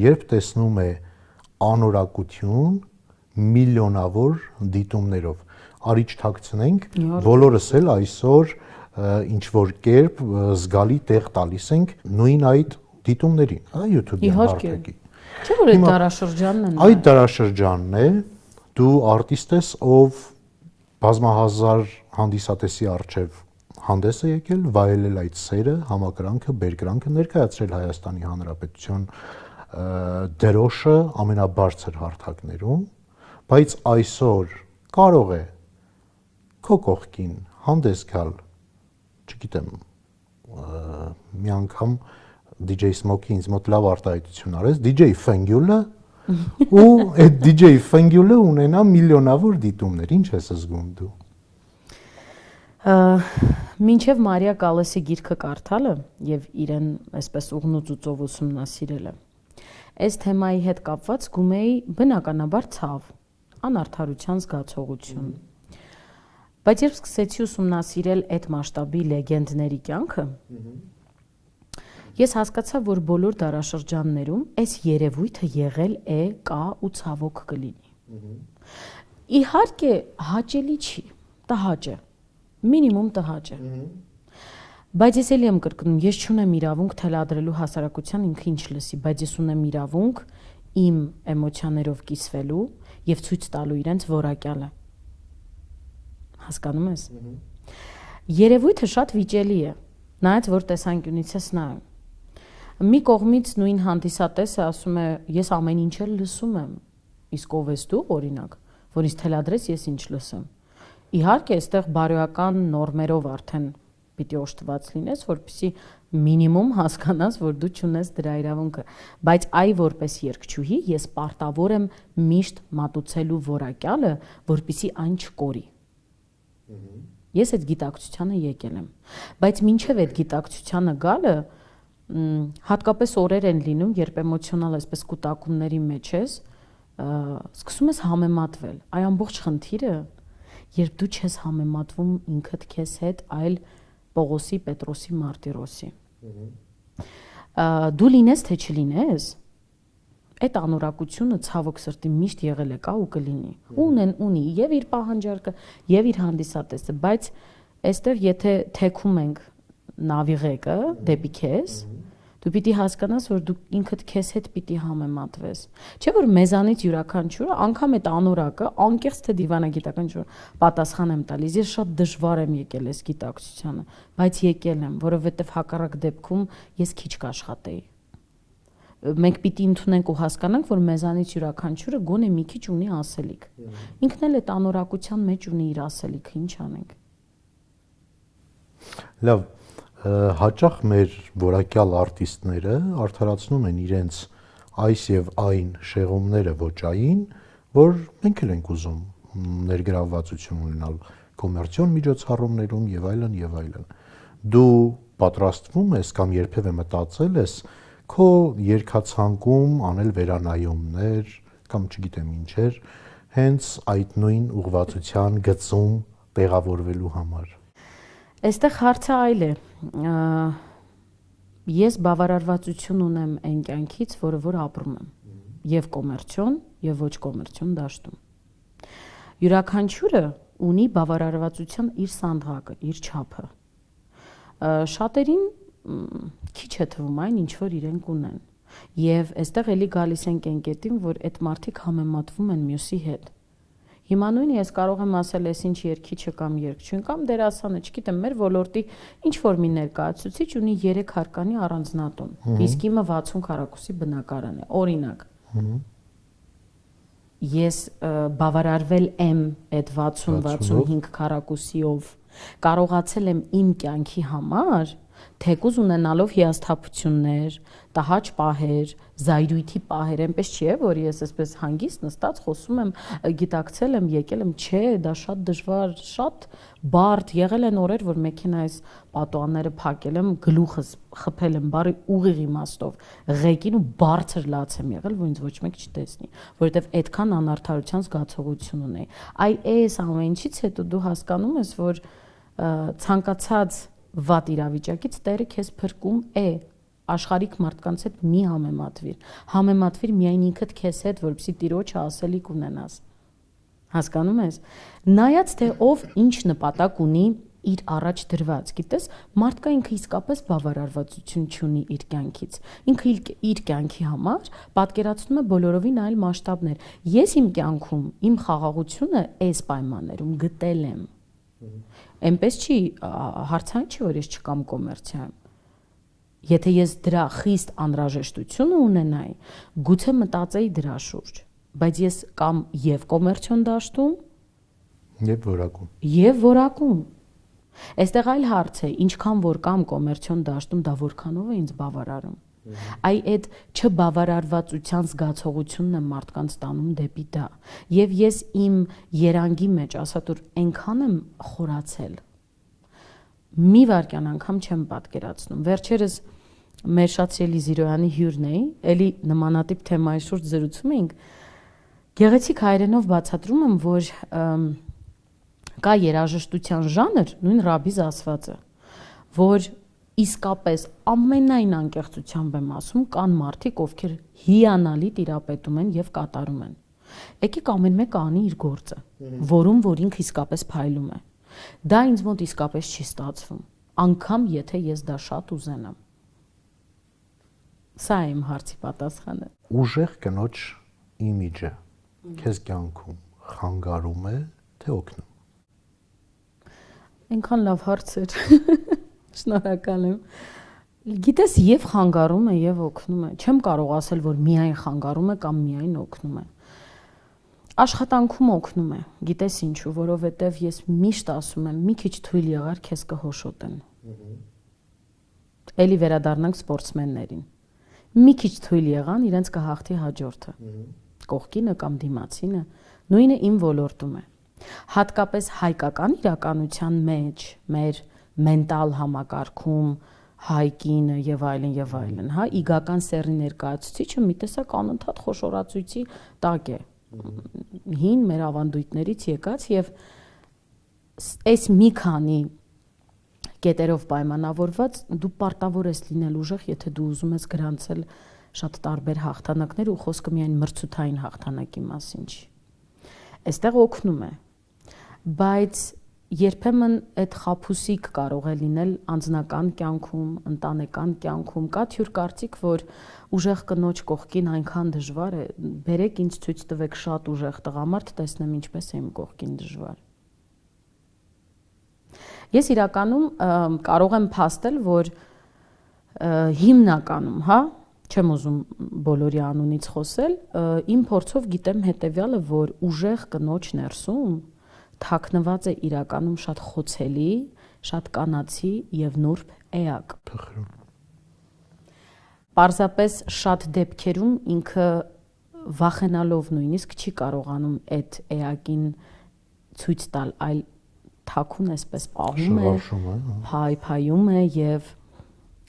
երբ տեսնում է անորակություն միլիոնավոր դիտումներով։ Արի չթաքցնենք, բոլորս էլ այսօր ինչ որ կերպ զգալի տեղ տալիս ենք նույն այդ դիտումներին, հա YouTube-ի հարթակի։ Չէ՞ որ այդ դարաշրջանն է։ Այդ դարաշրջանն է, դու արտիստ ես, ով բազմահազար հանդիսատեսի առջև հանդես է եկել, վայելել այդ սերը, համակրանքը, բերկրանքը, ներկայացրել Հայաստանի Հանրապետություն դրոշը ամենաբարձր հարթակներում, բայց այսօր կարող է քո կողքին հանդես գալ, չգիտեմ, մի անգամ DJ Smoke-ը ինձ մոտ լավ արտահայտություն արեց, DJ Fengule ու այդ DJ Fengule ունենա միլիոնավոր դիտումներ, ինչ ես զգում դու։ Մինչև Մարիա Կալասի գիրքը կարդալը եւ իրեն այսպես ուղնուց ու ծով ուսումնասիրելը այս թեմայի հետ կապված զգում էի բնականաբար ցավ անարդարության զգացողություն բայց երբ սկսեցի ուսումնասիրել այդ մասշտաբի լեգենդների կյանքը ես հասկացա որ բոլոր դարաշրջաններում այս երևույթը եղել է կա ու ցավոք կլինի իհարկե հաճելի չի տհաճ է մինիմում տհաճ է բայց ես էլի եմ կրկնում ես չունեմ իրավունք թելադրելու հասարակության ինքը ինչ լսի բայց ես ունեմ իրավունք իմ էմոցիաներով կիսվելու եւ ցույց տալու իրենց որակյալը հասկանում ես երևույթը շատ վիճելի է նայած որ տեսանկյունից ես նայում մի կողմից նույն հանդիսատեսը ասում է ես ամեն ինչ էլ լսում եմ իսկ ով ես դու օրինակ որ ինձ թելադրես ես ինչ լսեմ իհարկե այստեղ բարոյական նորմերով արդեն պիտի օժտված լինես որպեսզի մինիմում հասկանաս որ դու չունես դրա իրավունքը բայց այ որպես երգչուհի ես պարտավոր եմ միշտ մատուցելու որակյալը որպեսզի այն չկորի ես այդ գիտակցությանը եկել եմ բայց մինչև այդ գիտակցությանը գալը հատկապես օրեր են լինում երբ էմոցիոնալ այսպես կուտակումների մեջ ես սկսում ես համեմատվել այ ամբողջ խնդիրը երբ դու չես համեմատվում ինքդ քեզ հետ այլ Պողոսի, Պետրոսի, Մարտիրոսի դու լինես թե չլինես այդ անորակությունը ցավոք սրտի միշտ եղել է կա ու կլինի ունի եւ իր պահանջարկը եւ իր հանդիսատեսը բայց այստեղ եթե թեքում ենք նավիղեկը դեպի քեզ դու պիտի հասկանաս որ դու ինքդ քեզ հետ պիտի համեմատվես չէ որ մեզանից յուրաքանչյուրը անգամ այդ անորակը անկեղծ թե դիվանագիտական պատասխան եմ տալիս ես շատ դժվար եմ եկել այս գիտակցությանը բայց եկել եմ որովհետեւ հակառակ դեպքում ես քիչ կաշխատեի մենք պիտի ընդունենք ու հասկանանք որ մեզանից յուրաքանչյուրը գոնե մի քիչ ունի ասելիք ինքն էլ այդ անորակության մեջ ունի իր ասելիքը ինչ անենք լավ հաճախ մեր որակյալ արտիստները արդարացնում են իրենց այս եւ այն շեղումները ոճային, որ մենք էլ ենք ուզում ներգրավվածություն ունենալ կոմերցիոն միջոցառումներում եւ այլն եւ այլն։ Դու պատրաստվում ես կամ երբևէ մտածել ես քո երկացանկում անել վերանայումներ կամ չգիտեմ ինչեր, հենց այդ նույն ուղղվածության գծում տեղավորվելու համար։ Այստեղ հարցը այլ է։ Ես բավարարվածություն ունեմ այն կյանքից, որ ապրում եմ, եւ կոմերցիոն, եւ ոչ կոմերցիոն դաշտում։ Յուրաքանչյուրը ունի բավարարվածության իր սանդղակը, իր չափը։ Շատերին քիչ է թվում այն, ինչ որ իրենք ունեն։ Եվ այստեղ էլի գալիս ենք այն կետին, որ այդ մարդիկ համեմատվում են մյուսի հետ։ Հիմա նույնը ես կարող եմ ասել, ես ինչ երգիչը կամ երգչուն կամ դերասանը, չգիտեմ, մեր ոլորտի ինչ որ մի ներկայացուցիչ ունի 3 հարկանի առանձնատուն, իսկ իմը 60 քառակուսի բնակարան է, օրինակ։ ես բավարարվել եմ այդ 60-65 քառակուսիով, կարողացել եմ իմ կյանքի համար, թեկուզ ունենալով հիասթափություններ, տհաճ պահեր, զայրույթի պահեր, այնպես չի է, որ ես այսպես հանգիստ նստած խոսում եմ, գիտակցել եմ, եկել եմ, չէ, դա շատ դժվար, շատ բարդ, եղել են օրեր, որ մեքենայիս պատուհանները փակել եմ, գլուխս խփել եմ, բարի ուղիղ իմաստով, ղեկին ու բարձր լաց եմ եղել, որ ինձ ոչ մեկ չտեսնի, որովհետև այդքան անարդարության զգացողություն ունեի։ Այ այս ամենից հետո դու հասկանում ես, որ ցանկացած վատ իրավիճակից Տերը քեզ փրկում է, աշխարհիկ մարդկանց հետ մի համեմատվիր միայն ինքդ քեզ հետ, որպեսզի Տիրոջը ասելիք ունենաս, հասկանում ես, նայած թե ով ինչ նպատակ ունի իր առաջ դրված, գիտես, մարդկա ինքը իսկապես բավարարվածություն չունի իր կյանքից, ինքը իր կյանքի համար պատկերացնում է բոլորովին այլ մասշտաբներ, ես իմ կյանքում իմ խաղաղությունը այս պայմաններում գտել եմ, այնպես չի, հարցային չի, որ ես չկամ կոմերցիայում, եթե ես դրա խիստ անհրաժեշտությունը ունենայի, գուցե մտածեի դրա շուրջ, բայց ես կամ եւ կոմերցիոն դաշտում եւ որակում, այստեղ այլ հարց է, ինչքան որ կամ կոմերցիոն դաշտում դա որքանով է ինձ բավարարում, այ այդ չբավարարվածության զգացողությունն է մարդկանց տանում դեպի դա, եւ ես իմ երանգի մեջ, ասա դուր այնքան եմ խորացել, մի վարքյան անգամ չեմ պատկերացնում, վերջերս մեր շատ սիրելի Զիրոյանի հյուրն էի, էլի նմանատիպ թեմայի շուրջ զրուցում էինք, գեղեցիկ հայերենով բացատրում եմ, որ կա երաժշտության ժանր, նույն Ռաբիզ ասվածը, որ իսկապես ամենայն անկեղծությամբ եմ ասում, կան մարդիկ, ովքեր հիանալի տիրապետում են եւ կատարում են։ Եկեք ամեն մեկը անի իր գործը, որում որ ինքը իսկապես փայլում է։ Դա ինձ մոտ իսկապես չի ստացվում, անգամ եթե ես դա շատ ուզենամ։ Սա է իմ հարցի պատասխանը։ Ուժեղ կնոջ իմիջը քեզ կյանքում խանգարում է, թե օգնում։ Այնքան լավ հարց էր։ Շնորհակալ եմ։ Գիտես, եւ խանգարում է, եւ օգնում է։ Չեմ կարող ասել, որ միայն խանգարում է կամ միայն օգնում է։ Աշխատանքում օգնում է, գիտես ինչու, որովհետև ես միշտ ասում եմ, մի քիչ թույլ եղար քեզ կհոշոտեն։ Էլի վերադառնանք սպորտսմեններին։ Մի քիչ թույլ եղան, իրենց կհաղթի հաջորդը։ Կողքինը կամ դիմացինը, նույնը իմ ոլորտում է։ Հատկապես հայկական իրականության մեջ, մեր մենտալ համակարգում, հայկինը եւ այլն, հա, իգական սեռի ներկայացուցիչը մի տեսակ անընդհատ խոշորացույցի տակ է։ Հին մեր ավանդույթներից եկած եւ այս մի քանի կետերով պայմանավորված դու պարտավոր ես լինել ուժեղ, եթե դու ուզում ես գրանցել շատ տարբեր հաղթանակներ ու խոսքը միայն մրցութային հաղթանակի մասին չի։ Այստեղ օգնում է, բայց երբեմն այդ խաբուսիկ կարող է լինել անձնական կյանքում, ընտանեկան կյանքում, կա թյուր կարծիք, որ ուժեղ կնոջ կողքին այնքան դժվար է, բերեք ինձ ցույց տվեք շատ ուժեղ տղամարդ, տեսնեմ ինչպես է իմ կողքին դժվար։ Ես իրականում կարող եմ փաստել, որ հիմնականում, հա, չեմ ուզում բոլորի անունից խոսել, իմ փորձով գիտեմ հետեւյալը, որ ուժեղ կնոջ ներսում թաքնված է իրականում շատ խոցելի, շատ կանացի եւ նուրբ էակ։ Պարզապես շատ դեպքերում ինքը վախենալով նույնիսկ չի կարողանում այդ էակին ցույց տալ, այլ թաքուն էսպես պահում է, փայփայում է եւ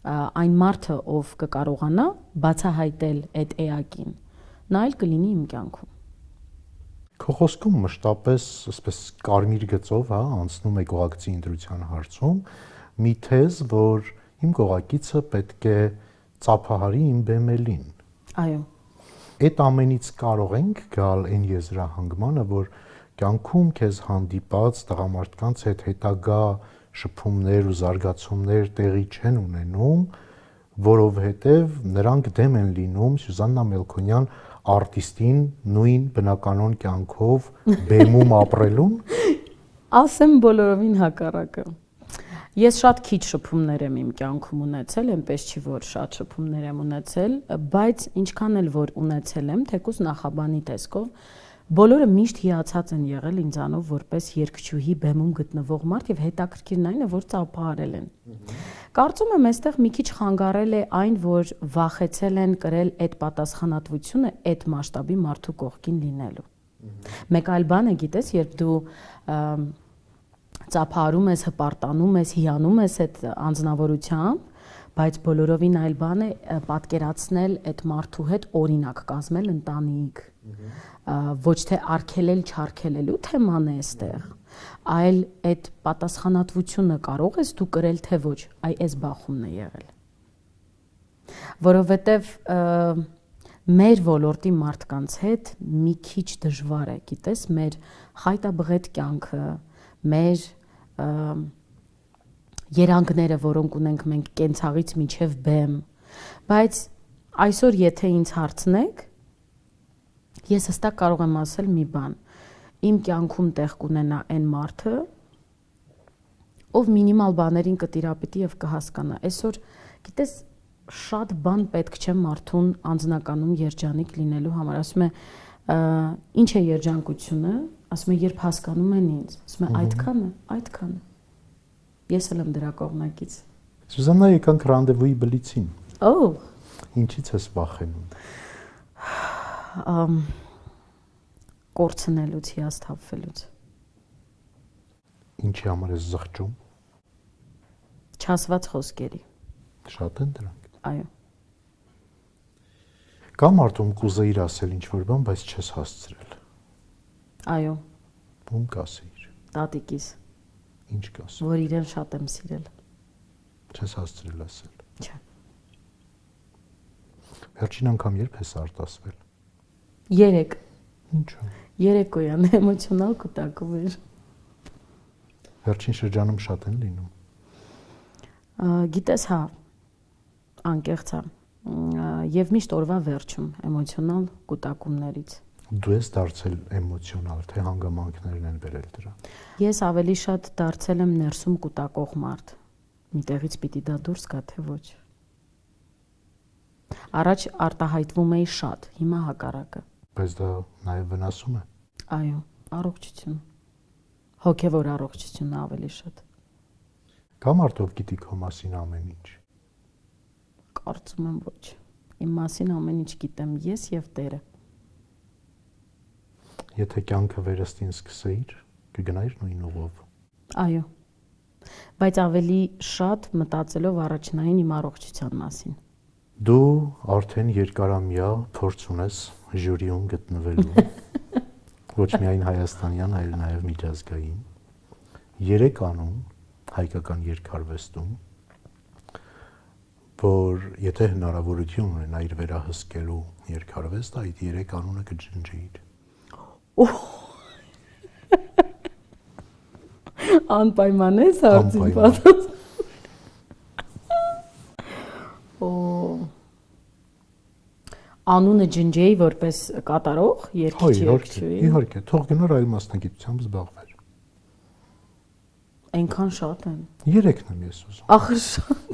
այն մարդը, ով կկարողանա բացահայտել այդ էակին, նա էլ կլինի իմ կյանքում։ Քո խոսքում մշտապես այսպես կարմիր գծով, հա, անցնում է գողակցի ընտրության հարցում մի թեզ, որ իմ գողակիցը պետք է ծափահարի իմ բեմելին։ Այո։ Այդ ամենից կարող ենք գալ այն եզրահանգմանը, որ կյանքում քեզ հանդիպած տղամարդկանց հետ հետագա շփումներ ու զարգացումներ տեղի չեն ունենում, որովհետև նրանք դեմ են լինում Սյուզաննա Մելքոնյան արտիստին նույն բնականոն կյանքով բեմում ապրելուն։ Ասեմ բոլորովին հակառակը։ Ես շատ քիչ շփումներ եմ իմ կյանքում ունեցել, այնպես չի որ շատ շփումներ եմ ունեցել, բայց ինչքան էլ որ ունեցել եմ, թեկուզ նախաբանի տեսքով, բոլորը միշտ հիացած են եղել ինձանով որպես երգչուհի բեմում գտնվող մարդ եւ հետաքրքիրն այն է, որ ծափահարել են։ Կարծում եմ, այստեղ մի քիչ խանգարել է այն, որ վախեցել են կրել այդ պատասխանատվությունը այդ մասշտաբի մարդու կողքին լինելու։ Մեկ այլ բան է, գիտես, երբ դու ծափահարում ես, հպարտանում ես, հիանում ես այդ անձնավորությամբ, բայց բոլորովին այլ բան է պատկերացնել այդ մարդու հետ օրինակ կազմել ընտանիք, ոչ թե արգելել, չարգելելու թեման է այստեղ, այլ այդ պատասխանատվությունը կարող ես դու կրել, թե ոչ, այ այս բախումն է եղել։ Որովհետև մեր ոլորտի մարդկանց հետ մի քիչ դժվար է, գիտես, մեր խայտաբղետ կյանքը, մեր երանգները, որոնք ունենք մենք կենցաղից մինչև բեմ, բայց այսօր եթե ինձ հարցնեք, ես հստակ կարող եմ ասել մի բան, իմ կյանքում տեղ կունենա այն մարդը, ով մինիմալ բաներին կտիրապետի եւ կհասկանա։ Այսօր, գիտես, շատ բան պետք չէ մարդուն անձնականում երջանիկ լինելու համար, ասում է, ինչ է երջանկությունը, ասում է, երբ հասկանում են ինձ, ասում է, այդքանը։ Ես էլ եմ դրա կողմնակից։ Սուզաննա, եկանք ռանդևուի բլիցին։ Օ՜։ Ինչից ես վախենում։ Կորցնելուց, հիասթափվելուց։ Ինչի համար ես զղջում։ Չասված խոսքերի։ Շատ են դրանք։ Այո։ Կա մարդում կուզեիր ասել ինչ-որ բան, բայց չես հասցրել։ Այո։ Ում կասեիր։ Տատիկիս։ Ինչ կասես։ Որ իրեն շատ եմ սիրել։ Չես հասցրել ասել։ Չէ։ Վերջին անգամ երբ ես արտասվել։ 3։ Ինչու։ Երեկոյան էմոցիոնալ կուտակում էր։ Վերջին շրջանում շատ են լինում։ Գիտես, հա, անկեղծ է։ Եվ միշտ օրվա վերջում էմոցիոնալ կուտակումներից։ Դու ես դարձել էմոցիոնալ, թե հանգամանքներն են բերել դրան։ Ես ավելի շատ դարձել եմ ներսում կուտակող մարդ։ Միտեղից պիտի դա դուրս գա, թե ոչ։ Առաջ արտահայտվում էի շատ, հիմա հակառակը։ Բայց դա նաև վնասում է։ Այո, առողջություն։ Հոգևոր առողջությունը ավելի շատ։ Կա մարդով գիտի քո մասին ամեն ինչ։ Կարծում եմ ոչ։ Իմ մասին ամեն ինչ գիտեմ ես եւ Տերը։ Եթե կյանքը վերստին սկսեիր, կգնայիր նույն ուղով։ Այո։ Բայց ավելի շատ մտածելով առաջնային իմ առողջության մասին։ Դու արդեն երկարամյա փորձ ունես ժյուրիում գտնվելու։ Ոչ միայն հայաստանյան, այլ նաև միջազգային։ 3 անուն հայկական երկարվեստում, որ եթե հնարավորություն ունենայիր վերահսկելու երկարվեստը, այդ 3 անունը կջնջեիր։ Անպայման է հարցին պատասխան։ Անունը ջնջեի որպես կատարող, երգիչ։ Իհարկե, թող գնար այլ մասնագիտությամբ զբաղվեր։ Այնքան շատ են։ 3-ն եմ ես ուզում։ Ախր շատ։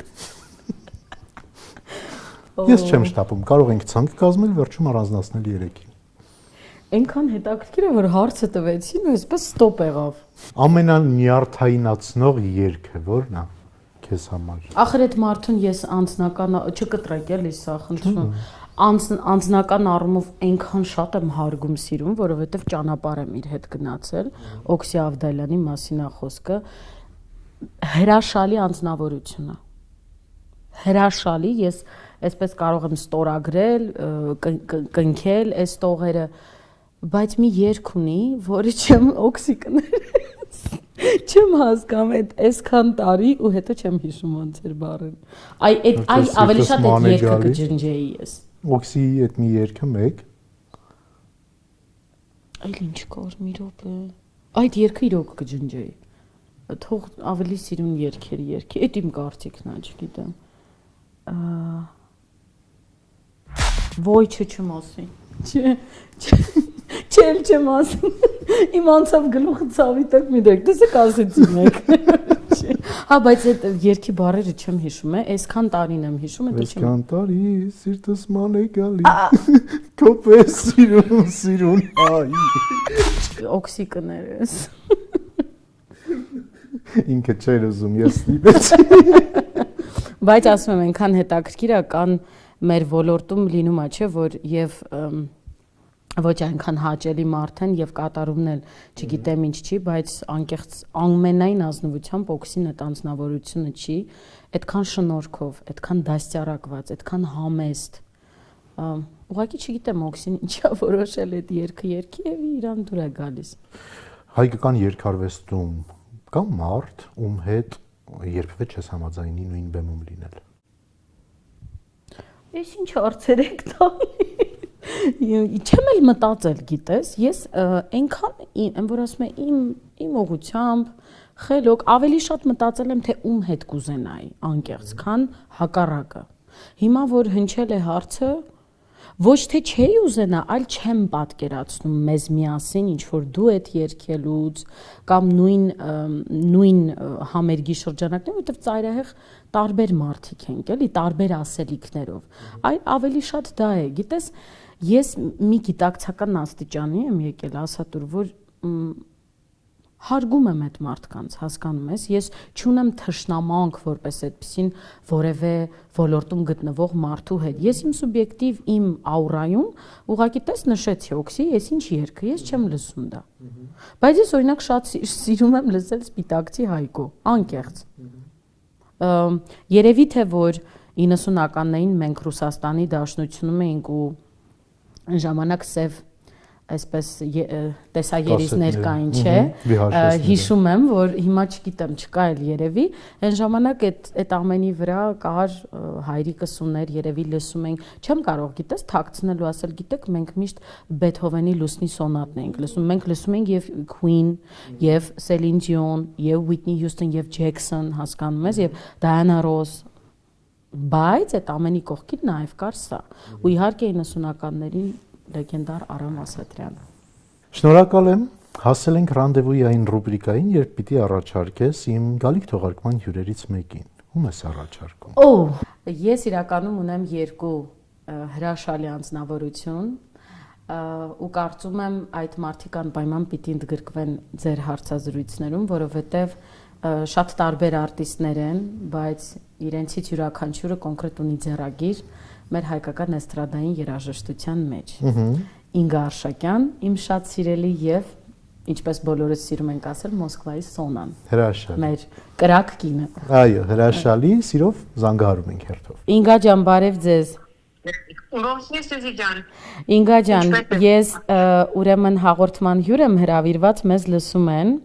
Ես չեմ շտապում, կարող ենք ցանկ կազմել, վերջում առանձնացնել 3-ին։ Այնքան հետաքրքիր է, որ հարցը տվեցին ու այսպես ստոպ եղավ։ Ամենանյարդայնացնող երգը ո՞րն է քեզ համար։ Ախր այդ մարդուն ես անձնական չկտրեք էլի սա խնդրում։ Անձնական առումով այնքան շատ եմ հարգում սիրում, որովհետև ճանապարհ եմ իր հետ գնացել, Օքսի Ավդալյանի մասին է խոսքը, հրաշալի անձնավորություն է։ Հրաշալի, ես այսպես կարող եմ ստորագրել, կնքել այս տողերը, բայց մի երգ ունի, որը չեմ Օքսի կներես։ Չեմ հասկանում այսքան տարի ու հետո չեմ հիշում ոնց էր բառը։ Այ ավելի շատ այդ երգը կջնջեի ես։ Օքսի այդ մի երգը մեկ։ Այլ ինչ կար մի րոպե։ Այդ երգը իրոք կջնջեի։ Թող ավելի սիրուն երգերի երգի։ Այդ իմ կարծիքն է, չգիտեմ։ Ոյ չեմ ասի։ Չեմ ասի։ Իմ անցավ գլուխը ցավի տակ մի դեք, դες ասեցի մեկ։ Հա, բայց այդ երկի բառերը չեմ հիշում, այսքան տարին եմ հիշում, դա չեմ։ Այսքան տարի սիրտս ման է գալի։ Քո պես սիրուն այ։ Օքսի կներես։ Ինքը չէր ուզում, ես ստիպեցի։ Բայց ասում եմ, այնքան հետաքրքիր է կան մեր ոլորտում լինում է, չէ, որ եւ ոչ այնքան հաճելի մարդ են եւ կատարումն էլ չգիտեմ ինչ չի, բայց անկեղծ ամենայն ազնվությամբ օքսին այդ անձնավորությունը չի, այդքան շնորհքով, այդքան դաստիարակված, այդքան համեստ։ Ուղղակի չգիտեմ օքսին ինչա որոշել այդ երգը երգի եւ իրան դուր է գալիս։ Հայկական երգարվեստում կա մարդ, ում հետ երբևէ չես համաձայնի նույն բեմում լինել։ Ես ինչ հարցեր եք տալի։ Չեմ էլ մտածել, գիտես, ես այնքան եմ, որ ասում եմ իմ ուղղությամբ խելոք ավելի շատ մտածել եմ, թե ում հետ կուզենայի անկեղծ, քան հակառակը։ Հիմա որ հնչել է հարցը, ոչ թե չէի ուզենա, այլ չեմ պատկերացնում մեզ միասին ինչ որ դուետ երգելուց կամ նույն համերգի շրջանակներում, որտեղ ծայրահեղ տարբեր մարդիկ են, էլի, տարբեր ասելիքներով։ Այլ ավելի շատ դա է, գիտես, ես մի գիտակցական աստիճանի եմ եկել, ասա դուր, որ հարգում եմ այդ մարդկանց, հասկանում ես, ես չունեմ թշնամանք որպես այդպեսին որևէ ոլորտում գտնվող մարդու հետ։ Ես իմ սուբյեկտիվ իմ աուրայում ուղղակի տես նշեցի օքսի, ես ինչ երգը, ես չեմ լսում դա։ Բայց ես օրինակ շատ սիրում եմ լսել Սպիտակցի Հայկո, անկեղծ։ Երևի թե որ 90-ականներին մենք Ռուսաստանի Դաշնությունում էինք ու ժամանակ սև այսպես տեսաերիզներ կային, չէ, հիշում եմ, որ հիմա չգիտեմ, չկա էլ երևի, այն ժամանակ այդ ամենի վրա կար հայրիկս ուներ, երևի լսում ենք, չեմ կարող, գիտես, թաքցնել ու ասել, գիտեք, մենք միշտ Բեթհովենի Լուսնի սոնատն ենք լսում, մենք լսում ենք եւ Queen, եւ Celine Dion, եւ Whitney Houston, եւ Jackson, հասկանում ես, եւ Diana Ross, բայց այդ ամենի կողքին նաեւ կար սա, ու իհարկե 90-ականների լեգենդար Արամ Ասատրյանը։ Շնորհակալ եմ, հասել ենք ռանդևուի այն ռուբրիկային, երբ պիտի առաջարկես իմ գալիք թողարկման հյուրերից մեկին։ Ում ես առաջարկում։ Ես իրականում ունեմ երկու հրաշալի անձնավորություն ու կարծում եմ այդ մարդիկ անպայման պիտի ընդգրկվեն ձեր հարցազրույցներում, որովհետև շատ տարբեր արտիստներ են, բայց իրենցից յուրաքանչյուրը կոնկրետ ունի ձեռագիր մեր հայկական էստրադային երաժշտության մեջ։ Ինգա Արշակյան, իմ շատ սիրելի եւ ինչպես բոլորս սիրում ենք ասել, Մոսկվայի Սոնան։ Հրաշալի։ Մեր կրակ կինը։ Այո, հրաշալի, սիրով զանգահարում ենք հերթով։ Ինգա ջան, բարև ձեզ։ Ողջույն Սյուզի ջան։ Ինգա ջան, ես ուրեմն հաղորդման հյուր եմ հրավիրված, մեզ լսում են։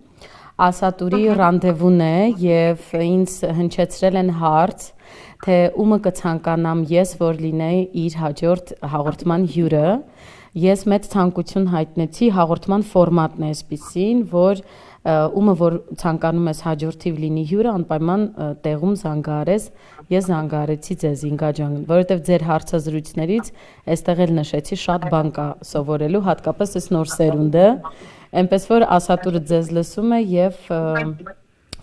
Ասատուրի ռանդևուն է եւ ինձ հնչեցրել են հարց, թե ումը կցանկանամ ես, որ լինեի իր հաջորդ հաղորդման հյուրը։ Ես մեծ ցանկություն հայտնեցի, հաղորդման ֆորմատն է այսպիսին, որ ումը որ ցանկանում ես հաջորդիվ լինի հյուրը, անպայման տեղում զանգահարես, ես զանգահարեցի ձեզ Ինգա ջան, որովհետև ձեր հարցազրույցներից այստեղ էլ նշեցի շատ բան կա սովորելու, հատկապես այս նոր սերունդը, այնպես որ ասատուրը ձեզ լսում է եւ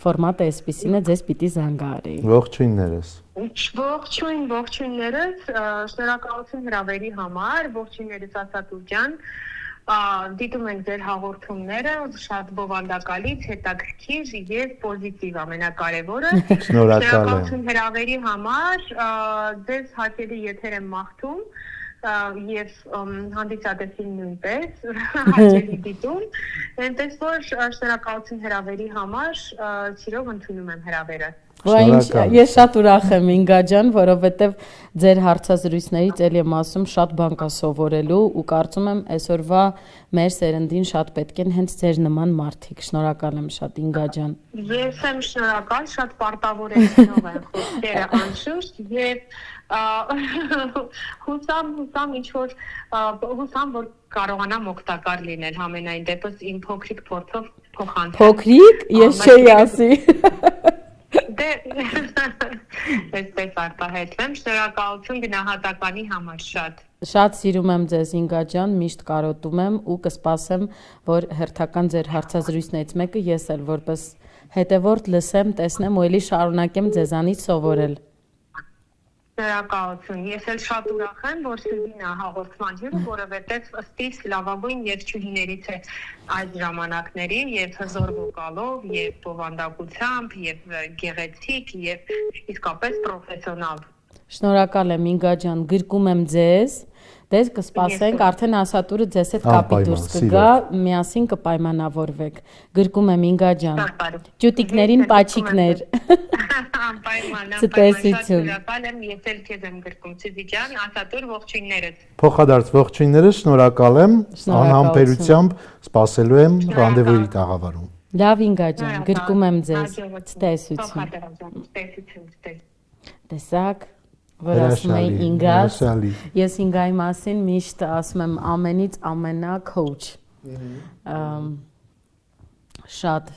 ֆորմատը այսպիսին է, ձեզ պիտի զանգահարեի։ Ողջույններս։ Ողջույններս, շնորհակալություն հրավերի համար, ողջույններս Ասատուր ջան։ Դիտում ենք ձեր հաղորդումները, շատ բովանդակալից, հետաքրքիր եւ պոզիտիվ ամենակարևորը։ Շնորհակալություն հրավերի համար, ձեզ հաճելի եթեր եմ մաղթում եւ հանդիսատեսին նույնպես հաճելի դիտում, այնպես որ շնորհակալություն հրավերի համար, սիրով ընդունում եմ հրավերը։ Ես շատ ուրախ եմ Ինգա ջան, որովհետև ձեր հարցազրույցներից ելի եմ ասում շատ բան կա սովորելու ու կարծում եմ այսօրվա մեր սերնդին շատ պետք են հենց ձեր նման մարդիկ։ Շնորհակալ եմ շատ Ինգա ջան։ Ես եմ շնորհակալ, շատ պարտավորեցնող եմ խոսքերը անշուշտ եւ հուսամ որ կարողանամ օգտակար լինել համենայն դեպս իմ փոքրիկ փորձով փոխանցել։ Փոքրիկ, ես չէի ասի։ Դե այսպես արտահայտվեմ, շնորհակալություն գնահատականի համար շատ։ Շատ սիրում եմ ձեզ Ինգա ջան, միշտ կարոտում եմ ու կսպասեմ, որ հերթական ձեր հարցազրույցներից մեկը ես էլ որպես հետևորդ լսեմ, տեսնեմ ու էլի շարունակեմ ձեզանից սովորել։ Շնորհակալություն։ Ես էլ շատ ուրախ եմ, որ Սիլվինա հաղորդման հյուրը, որովհետև ըստ իս լավագույն երգչուհիներից է այդ ժամանակների, եւ հզոր վոկալով, եւ բովանդակությամբ, եւ գեղեցիկ, եւ իսկապես պրոֆեսիոնալ։ Շնորհակալ եմ Ինգա ջան, գրկում եմ ձեզ։ Դες կսպասենք, արդեն ասատուրը ձեզ հետ կապի դուրս կգա, միասին կպայմանավորվեք։ Գրկում եմ Ինգա ջան։ Ճուտիկներին պաչիկներ։ Անպայման, Ցտեսություն։ շնորհակալ եմ, ես էլ քեզ եմ գրկում, Սիլվի ջան, ասատուր ողջույններս։ Փոխադարձ ողջույններս, շնորհակալ եմ, Շնորհակալություն։ անհամբերությամբ սպասելու եմ ռանդևուի տաղավարում։ Լավ Ինգա ջան, գրկում եմ ձեզ։ Ցտեսություն։ Ցտեսություն։ Տեսակ, որ ասում էի Ինգաս, հրաշալի։ ես Ինգայի մասին միշտ ասում եմ ամենից ամենա coach։ Շատ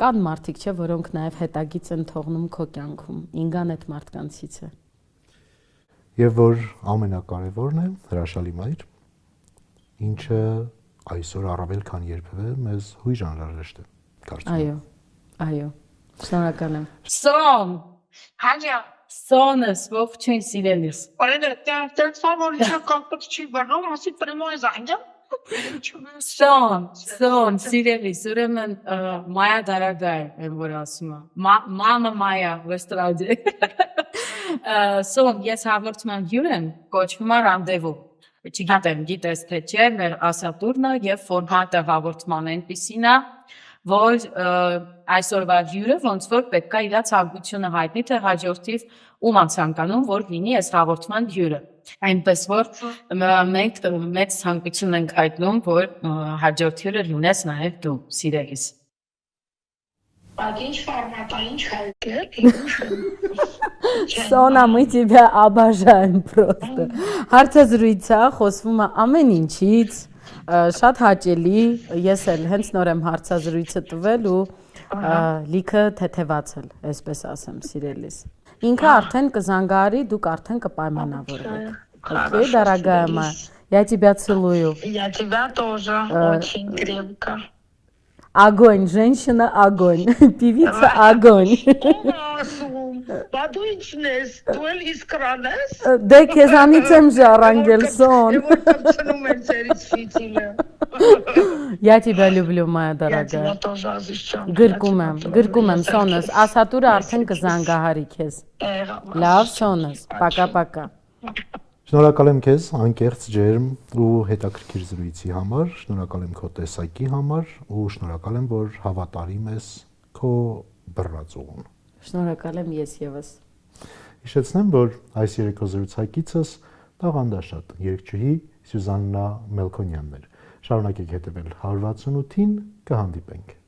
կան մարդիկ, չէ, որոնք նաև հետագից են թողնում քո կյանքում։ Ինգան այդ մարդկանցից է։ Եվ որ ամենակարևորն է, հրաշալի մայր, ինչը այսօր առավել քան երբևէ մեզ հույժ անհրաժեշտ է, կարծում եմ։ Այո։ Շնորհակալ եմ։ Սոն, Հաջա, Սոնս, ողջույն սիրելիս։ օրենը դեռ ֆավորիտ կապտ չի բռնում, ասի պրեմո է զանգա։ Սոն, սիրելիս, ուրեմն Մայա դարագայ եմ որ ասում եմ։ Մամա Մայա, в эстраде։ Սոն, ես հաղորդման հյուր եմ, կոչվում է ռանդևու։ Չգիտեմ, գիտես թե չէ, մեր ասատուրն է եւ ֆորմատը հաղորդման այնպիսին է, որ այսօրվա հյուրը ոնց որ պետք է իր ցանկությունը հայտնի, թե հաջորդիվ ում ցանկանում որ լինի այս հաղորդման հյուրը։ Այնպես որ մենք մեծ ցանկություն ենք հայտնում, որ հաջորդ հյուրը լինես նաև դու, սիրելիս։ Ինչ ֆորմատ, ինչ հայտ։ Սոնա, мы тебя обожаем просто։ Հարցազրույցա խոսվում է ամեն ինչից, շատ հաճելի, ես էլ հենց նոր եմ հարցազրույցը տվել ու լիքը թեթևացել, այսպես ասեմ, սիրելիս։ Ինքը արդեն կզանգարի, դուք արդեն կպայմանավորվեք։ Окей, дорогая моя, я тебя целую. Я тебя тоже очень крепко. Огонь, женщина, огонь, певица, огонь։ Բա դու ինչն ես, դու էլ իսկրան ես։ Դե քեզանից եմ ժառանգել, Սոն։ Որ կապցնում են ձերից ֆիցիլը։ Я тебя люблю, моя Я тебя дорогая։ тоже ազիզչան։ Գրկում եմ, Սոնս, ասատուրը արդեն կզանգահարի քեզ։ Լավ, Սոնս, պակա։ Շնորհակալ եմ քեզ անկեղծ ջերմ ու հետաքրքիր զրույցի համար, շնորհակալ եմ քո տեսակի համար ու շնորհակալ եմ, որ հավատարիմ ես քո բռնածուղուն։ Շնորհակալ եմ ես եւս։ Հիշեցնեմ, որ այս երեկո զրուցակիցս տաղանդաշատ երգչուհի Սյուզաննա Մելքոնյանն էր։ Շարունակեք հետևել 168-ին, կհանդիպենք։